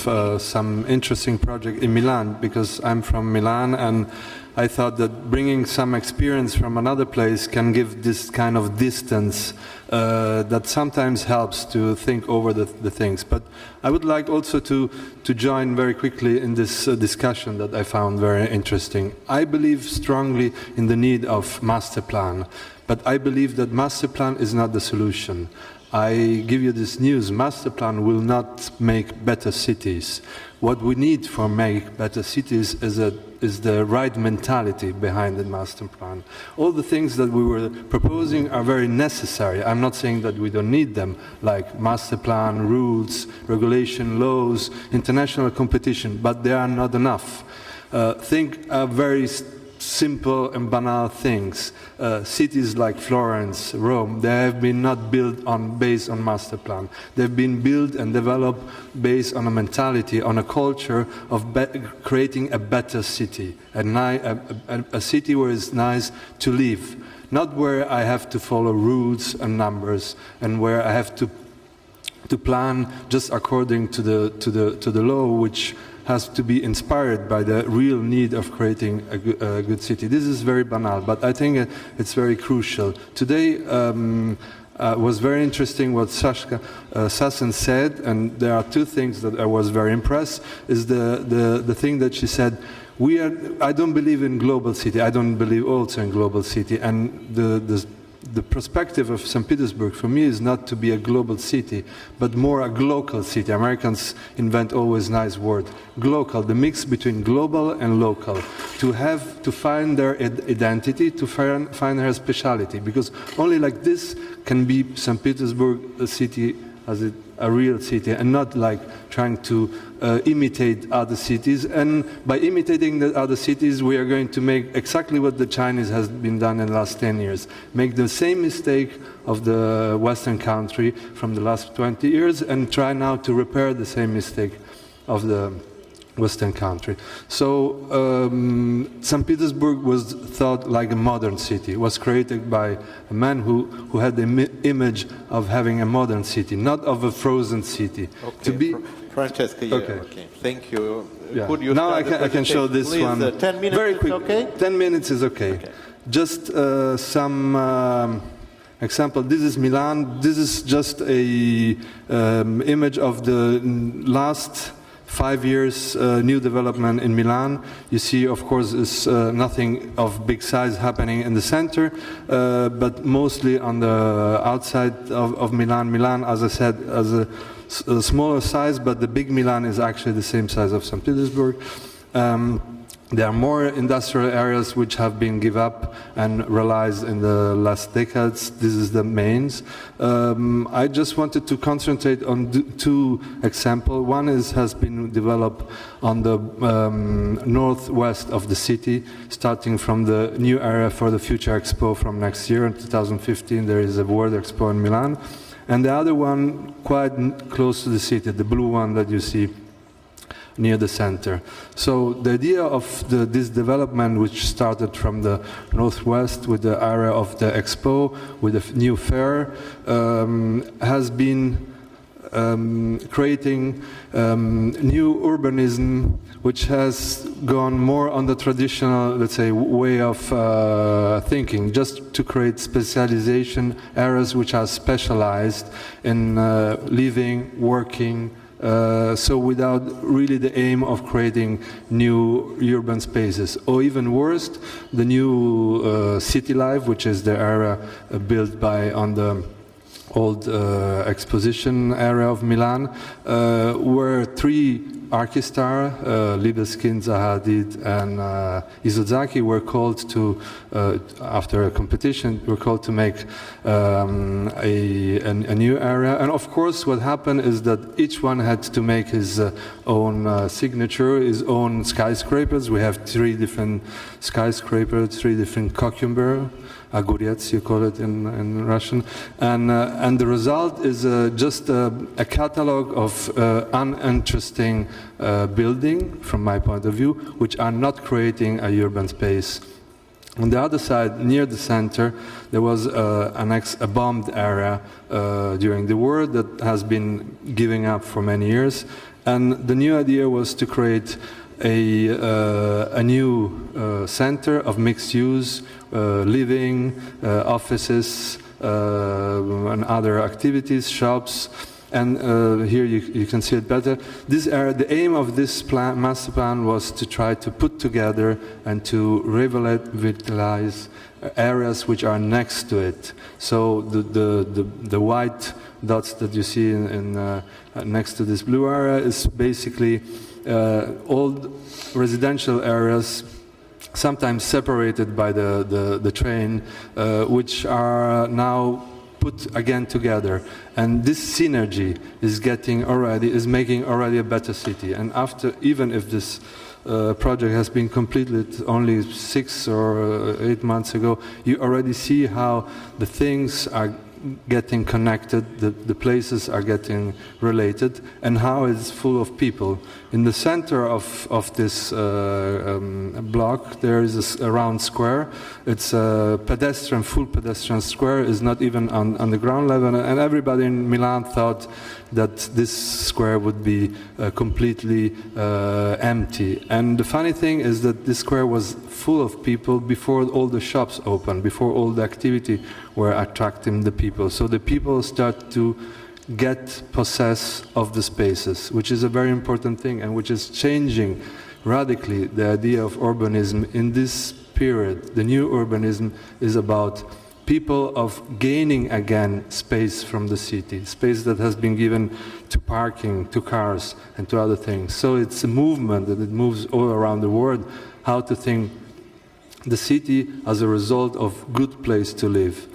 some interesting project in Milan, because I'm from Milan, and I thought that bringing some experience from another place can give this kind of distance that sometimes helps to think over the things. But I would like also to join very quickly in this discussion that I found very interesting. I believe strongly in the need of master plan, but I believe that master plan is not the solution. I give you this news, master plan will not make better cities. What we need for make better cities is the right mentality behind the master plan. All the things that we were proposing are very necessary. I'm not saying that we don't need them, like master plan, rules, regulation, laws, international competition, but they are not enough. Think of very simple and banal things. Cities like Florence, Rome, they have been not built based on master plan. They've been built and developed based on a mentality, on a culture of creating a better city, a city where it's nice to live, not where I have to follow rules and numbers, and where I have to plan just according to the law, which has to be inspired by the real need of creating a good city. This is very banal, but I think it's very crucial. Today was very interesting what Sasha Sassen said, and there are two things that I was very impressed, is the thing that she said, I don't believe in global city, I don't believe also in global city, and the perspective of St. Petersburg for me is not to be a global city, but more a glocal city. Americans invent always nice word, glocal, the mix between global and local, to find their identity, to find their speciality, because only like this can be St. Petersburg a city as a real city, and not like trying to imitate other cities. And by imitating the other cities, we are going to make exactly what the Chinese has been done in the last 10 years. Make the same mistake of the Western country from the last 20 years and try now to repair the same mistake of the Western country. So St. Petersburg was thought like a modern city. It was created by a man who had the image of having a modern city, not of a frozen city. Okay. To be Francesca, yeah, okay. Thank you. Yeah. Could you now I can show this please, one. 10 minutes very quick. Okay? 10 minutes is okay. Just some example. This is Milan. This is just a image of the last 5 years new development in Milan. You see, of course, is nothing of big size happening in the center, but mostly on the outside of Milan. Milan, as I said, as a smaller size, but the big Milan is actually the same size of St. Petersburg. There are more industrial areas which have been given up and realized in the last decades. This is the mains. I just wanted to concentrate on two examples. One has been developed on the northwest of the city, starting from the new area for the Future Expo from next year. In 2015, there is a World Expo in Milan. And the other one quite close to the city, the blue one that you see near the center. So the idea of this development, which started from the northwest with the area of the expo, with a new fair, has been creating new urbanism, which has gone more on the traditional, let's say, way of thinking, just to create specialization areas which are specialized in living, working, so without really the aim of creating new urban spaces. Or even worse, the new city life, which is the area built on the old exposition area of Milan, where three Archistar, Libeskind, Zaha Hadid, and Isozaki were called to, after a competition, were called to make a new area. And of course, what happened is that each one had to make his own signature, his own skyscrapers. We have 3 different skyscrapers, 3 different cucumber. Aguriets, you call it in Russian, and the result is just a catalog of uninteresting building, from my point of view, which are not creating a urban space. On the other side, near the center, there was a bombed area during the war that has been giving up for many years, and the new idea was to create a new center of mixed use, living, offices, and other activities, shops. And here you can see it better. The aim of this master plan was to try to put together and to revitalize areas which are next to it. So the white dots that you see next to this blue area is basically old residential areas, sometimes separated by the train, which are now put again together, and this synergy is making already a better city. And after, even if this project has been completed only 6 or 8 months ago, you already see how the things are getting connected, the places are getting related, and how it's full of people. In the center of this block, there is a round square. It's a full pedestrian square. It's not even on the ground level, and everybody in Milan thought that this square would be completely empty. And the funny thing is that this square was full of people before all the shops opened, before all the activity were attracting the people. So the people start to get possessed of the spaces, which is a very important thing, and which is changing radically the idea of urbanism in this period. The new urbanism is about people of gaining again space from the city, space that has been given to parking, to cars, and to other things. So it's a movement that it moves all around the world, how to think the city as a result of good place to live.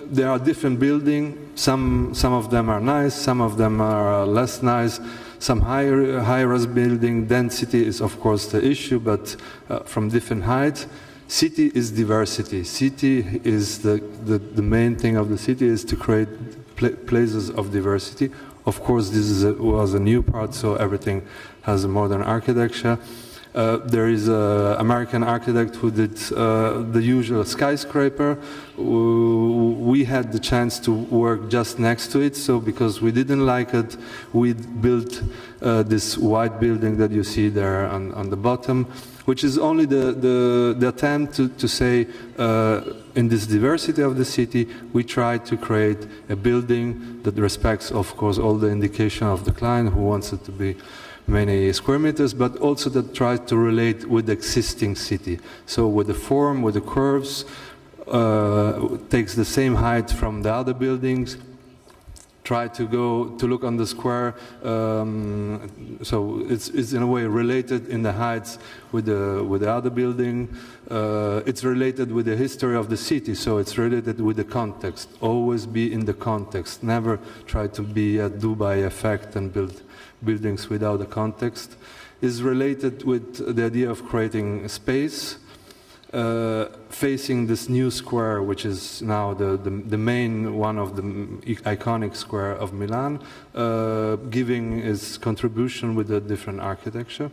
There are different buildings. Some of them are nice, some of them are less nice. Some high-rise building density is of course the issue, but from different heights. City is diversity. City is the main thing of the city is to create places of diversity. Of course, this was a new part, so everything has a modern architecture. There is an American architect who did the usual skyscraper. We had the chance to work just next to it, so because we didn't like it, we built this white building that you see there on the bottom, which is only the attempt to say, in this diversity of the city, we try to create a building that respects, of course, all the indication of the client who wants it to be many square meters, but also that tries to relate with the existing city. So with the form, with the curves, takes the same height from the other buildings, try to look on the square, so it's in a way related in the heights with the other building. It's related with the history of the city, so it's related with the context. Always be in the context. Never try to be a Dubai effect and build buildings without a context. Is related with the idea of creating space, facing this new square, which is now the main one of the iconic square of Milan, giving its contribution with a different architecture.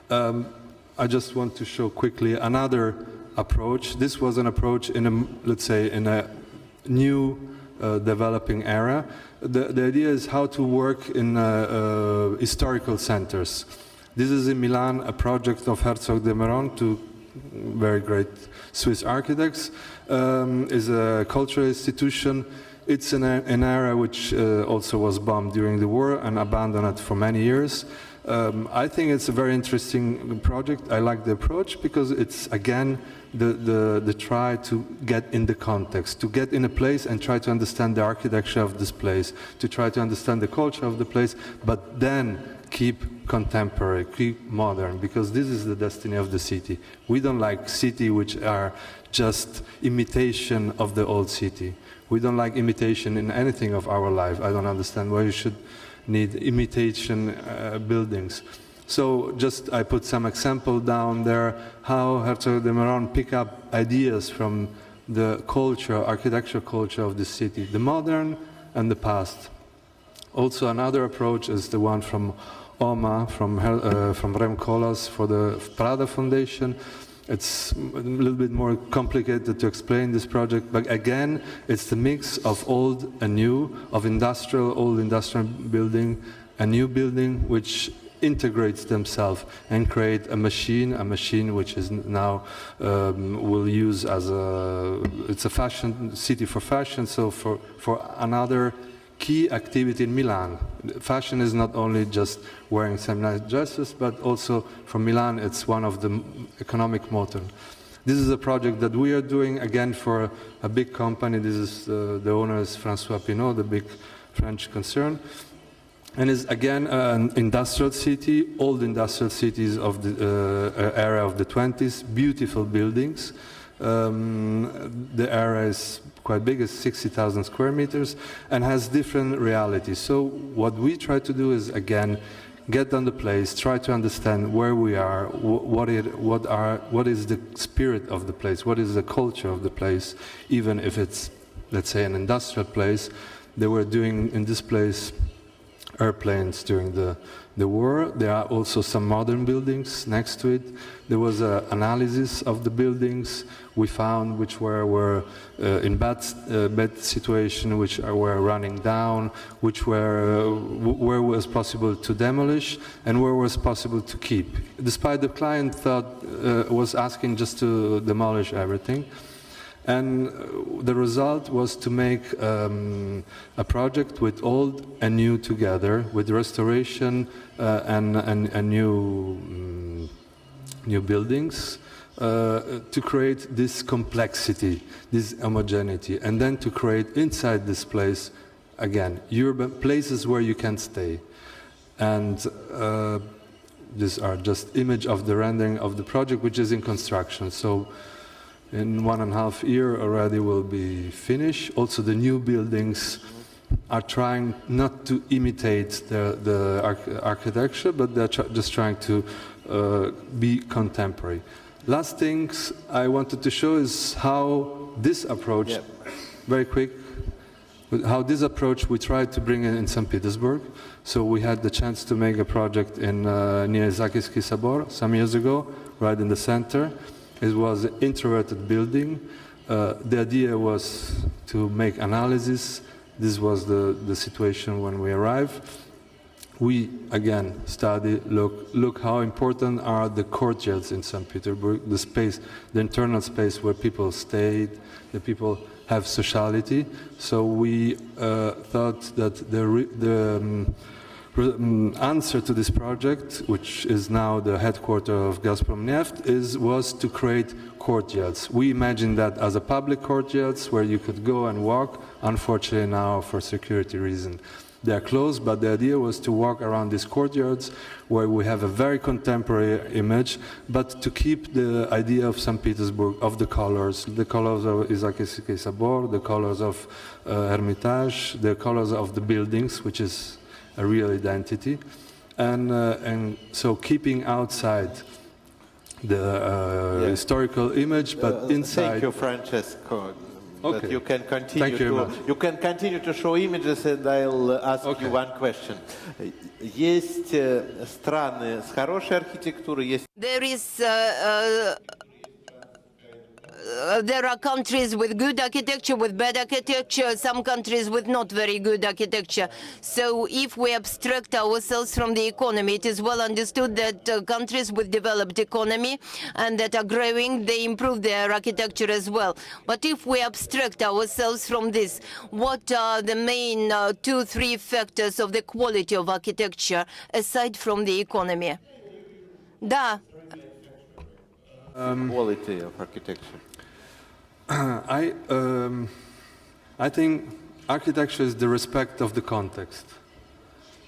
I just want to show quickly another approach. This was an approach let's say, in a new developing era. The idea is how to work in historical centers. This is in Milan, a project of Herzog de Meuron, two very great Swiss architects. Is a cultural institution. It's an area which also was bombed during the war and abandoned for many years. I think it's a very interesting project. I like the approach because it's, again, the try to get in the context, to get in a place and try to understand the architecture of this place, to try to understand the culture of the place, but then keep contemporary, keep modern, because this is the destiny of the city. We don't like cities which are just imitation of the old city. We don't like imitation in anything of our life. I don't understand why you should need imitation buildings. So just I put some example down there how Herzog de Meuron pick up ideas from the culture, architectural culture of the city, the modern and the past. Also another approach is the one from OMA, from Rem Koolhaas for the Prada Foundation. It's a little bit more complicated to explain this project, but again, it's the mix of old and new, of old industrial building, a new building, which integrates themselves and create a machine which is now will use as it's a fashion city for fashion. So for another key activity in Milan. Fashion is not only just wearing some nice dresses, but also for Milan it's one of the economic motor. This is a project that we are doing again for a big company. This is the owner is François Pinault, the big French concern. And is again an industrial city, old industrial cities of the era of the 20s, beautiful buildings. The area is quite big, it's 60,000 square meters, and has different realities. So what we try to do is, again, get on the place, try to understand where we are, what is the spirit of the place, what is the culture of the place, even if it's, let's say, an industrial place. They were doing in this place airplanes during the war. There are also some modern buildings next to it. There was an analysis of the buildings we found which were in bad situation, which were running down, which were where was possible to demolish and where was possible to keep. Despite the client was asking just to demolish everything. And the result was to make a project with old and new together, with restoration and new buildings, to create this complexity, this homogeneity, and then to create inside this place, again, urban places where you can stay. And these are just image of the rendering of the project, which is in construction. So in 1.5 years already will be finished. Also the new buildings are trying not to imitate the architecture, but they're just trying to be contemporary. Last things I wanted to show is how this approach, very quick, how this approach we tried to bring in St. Petersburg. So we had the chance to make a project in near Zakisky Sabor some years ago, right in the center. It was an introverted building. The idea was to make analysis. This was the situation when we arrived. We, again, study, look how important are the courtyards in St. Petersburg, the space, the internal space where people stayed, the people have sociality. So we thought that the answer to this project, which is now the headquarters of Gazprom Neft, was to create courtyards. We imagined that as a public courtyards where you could go and walk. Unfortunately now, for security reasons, they are closed, but the idea was to walk around these courtyards where we have a very contemporary image, but to keep the idea of St. Petersburg, of the colors of Zakisky Sabor, the colors of Hermitage, the colors of the buildings, which is a real identity, and so keeping outside the historical image, but inside. Thank you, Francesco. Okay. That you can continue you can continue to show images, and I'll ask you one question. Есть страны с хорошей архитектурой, есть. There are countries with good architecture, with bad architecture, some countries with not very good architecture. So if we abstract ourselves from the economy, it is well understood that countries with developed economy and that are growing, they improve their architecture as well. But if we abstract ourselves from this, what are the main 2-3 factors of the quality of architecture aside from the economy? Quality of architecture. I think architecture is the respect of the context.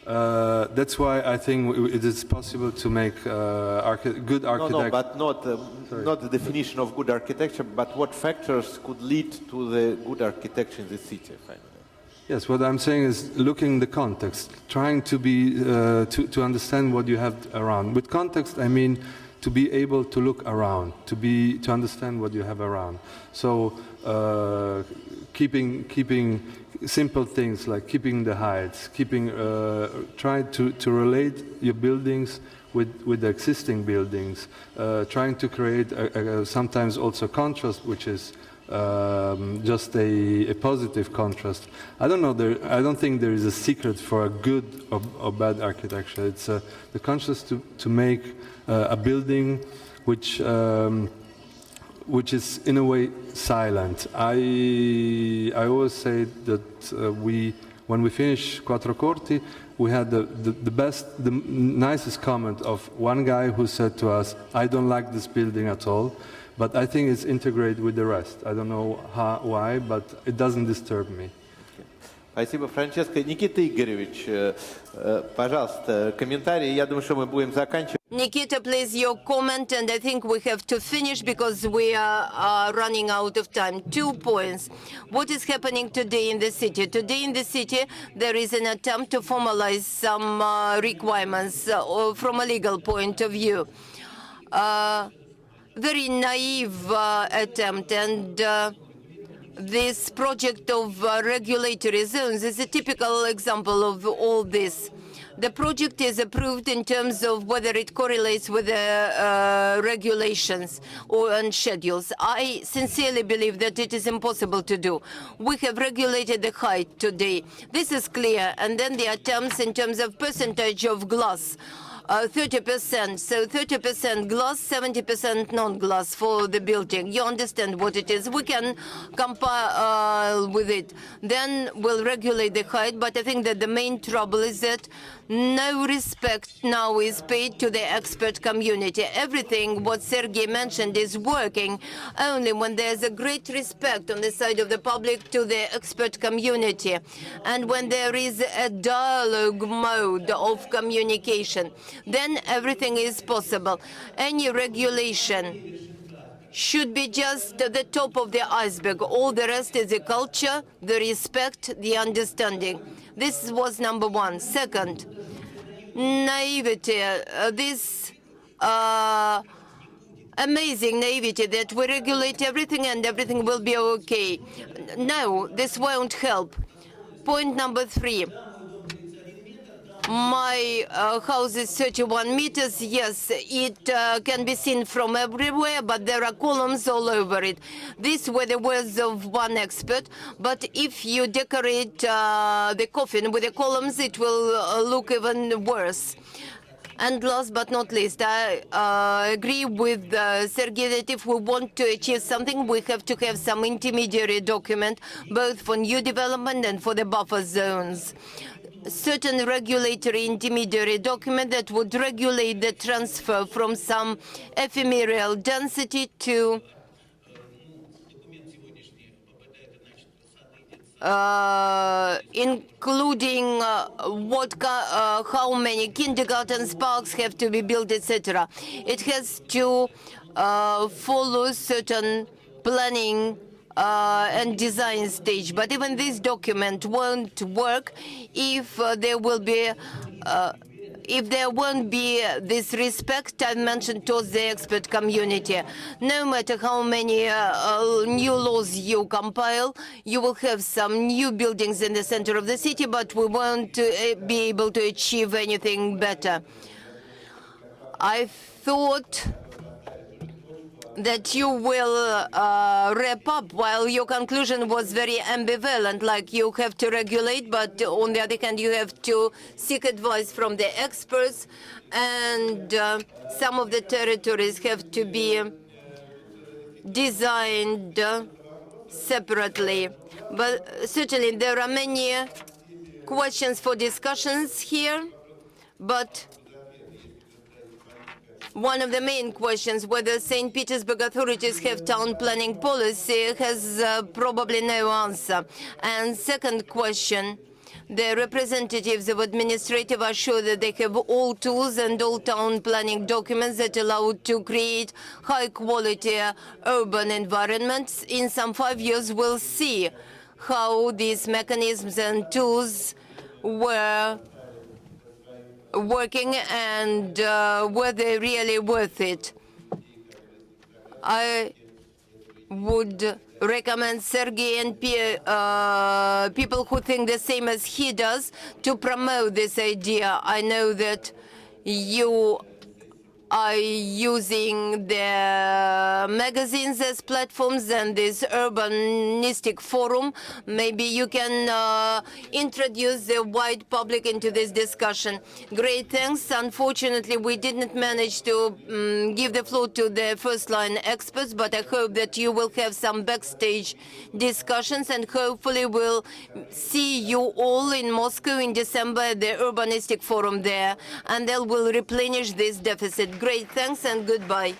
That's why I think it is possible to make good architecture. No, but not the definition of good architecture, but what factors could lead to the good architecture in the city, finally. Yes, what I'm saying is looking the context, trying to be to understand what you have around. With context, I mean to be able to look around, to understand what you have around. So keeping simple things like keeping the heights, trying to relate your buildings with the existing buildings, trying to create sometimes also contrast, which is just a positive contrast. I don't know. I don't think there is a secret for a good or bad architecture. It's the contrast to make a building which is in a way silent. I always say that when we finish Quattro Corti, we had the nicest comment of one guy who said to us, "I don't like this building at all, but I think it's integrated with the rest. I don't know why, but it doesn't disturb me." Спасибо, Франческо. Никита Игоревич, пожалуйста, комментарии. Я думаю, что мы будем заканчивать. Nikita, please, your comment, and I think we have to finish because we are running out of time. 2 points. What is happening today in the city? Today in the city, there is an attempt to formalize some requirements from a legal point of view. Very naive attempt, and this project of regulatory zones is a typical example of all this. The project is approved in terms of whether it correlates with the regulations and schedules. I sincerely believe that it is impossible to do. We have regulated the height today. This is clear. And then the attempts in terms of percentage of glass. 30%, so 30% glass, 70% non-glass for the building. You understand what it is. We can compile with it. Then we'll regulate the height, but I think that the main trouble is that no respect now is paid to the expert community. Everything what Sergei mentioned is working only when there's a great respect on the side of the public to the expert community, and when there is a dialogue mode of communication, then everything is possible. Any regulation should be just the top of the iceberg. All the rest is the culture, the respect, the understanding. This was number one. Second, naivety. This amazing naivety that we regulate everything and everything will be okay. No, this won't help. Point number 3. My house is 31 meters. Yes, it can be seen from everywhere, but there are columns all over it. These were the words of one expert, but if you decorate the coffin with the columns, it will look even worse. And last but not least, I agree with Sergei that if we want to achieve something, we have to have some intermediary document, both for new development and for the buffer zones. Certain regulatory intermediary document that would regulate the transfer from some ephemeral density to including how many kindergartens, parks have to be built, etc. It has to follow certain planning and design stage. But even this document won't work if there won't be this respect I mentioned towards the expert community. No matter how many new laws you compile, you will have some new buildings in the center of the city, but we won't be able to achieve anything better. I thought that you will wrap up, while your conclusion was very ambivalent, like you have to regulate, but on the other hand, you have to seek advice from the experts, and some of the territories have to be designed separately. But certainly there are many questions for discussions here, but one of the main questions, whether St. Petersburg authorities have town planning policy, has probably no answer. And second question, the representatives of administrative are sure that they have all tools and all town planning documents that allow to create high-quality urban environments. In some 5 years, we'll see how these mechanisms and tools were working and were they really worth it. I would recommend Sergei and people who think the same as he does to promote this idea. I know that you are using the magazines as platforms and this urbanistic forum. Maybe you can introduce the wide public into this discussion. Great, thanks. Unfortunately, we didn't manage to give the floor to the first-line experts, but I hope that you will have some backstage discussions, and hopefully we'll see you all in Moscow in December at the Urbanistic Forum there, and they will replenish this deficit. Great, thanks and goodbye.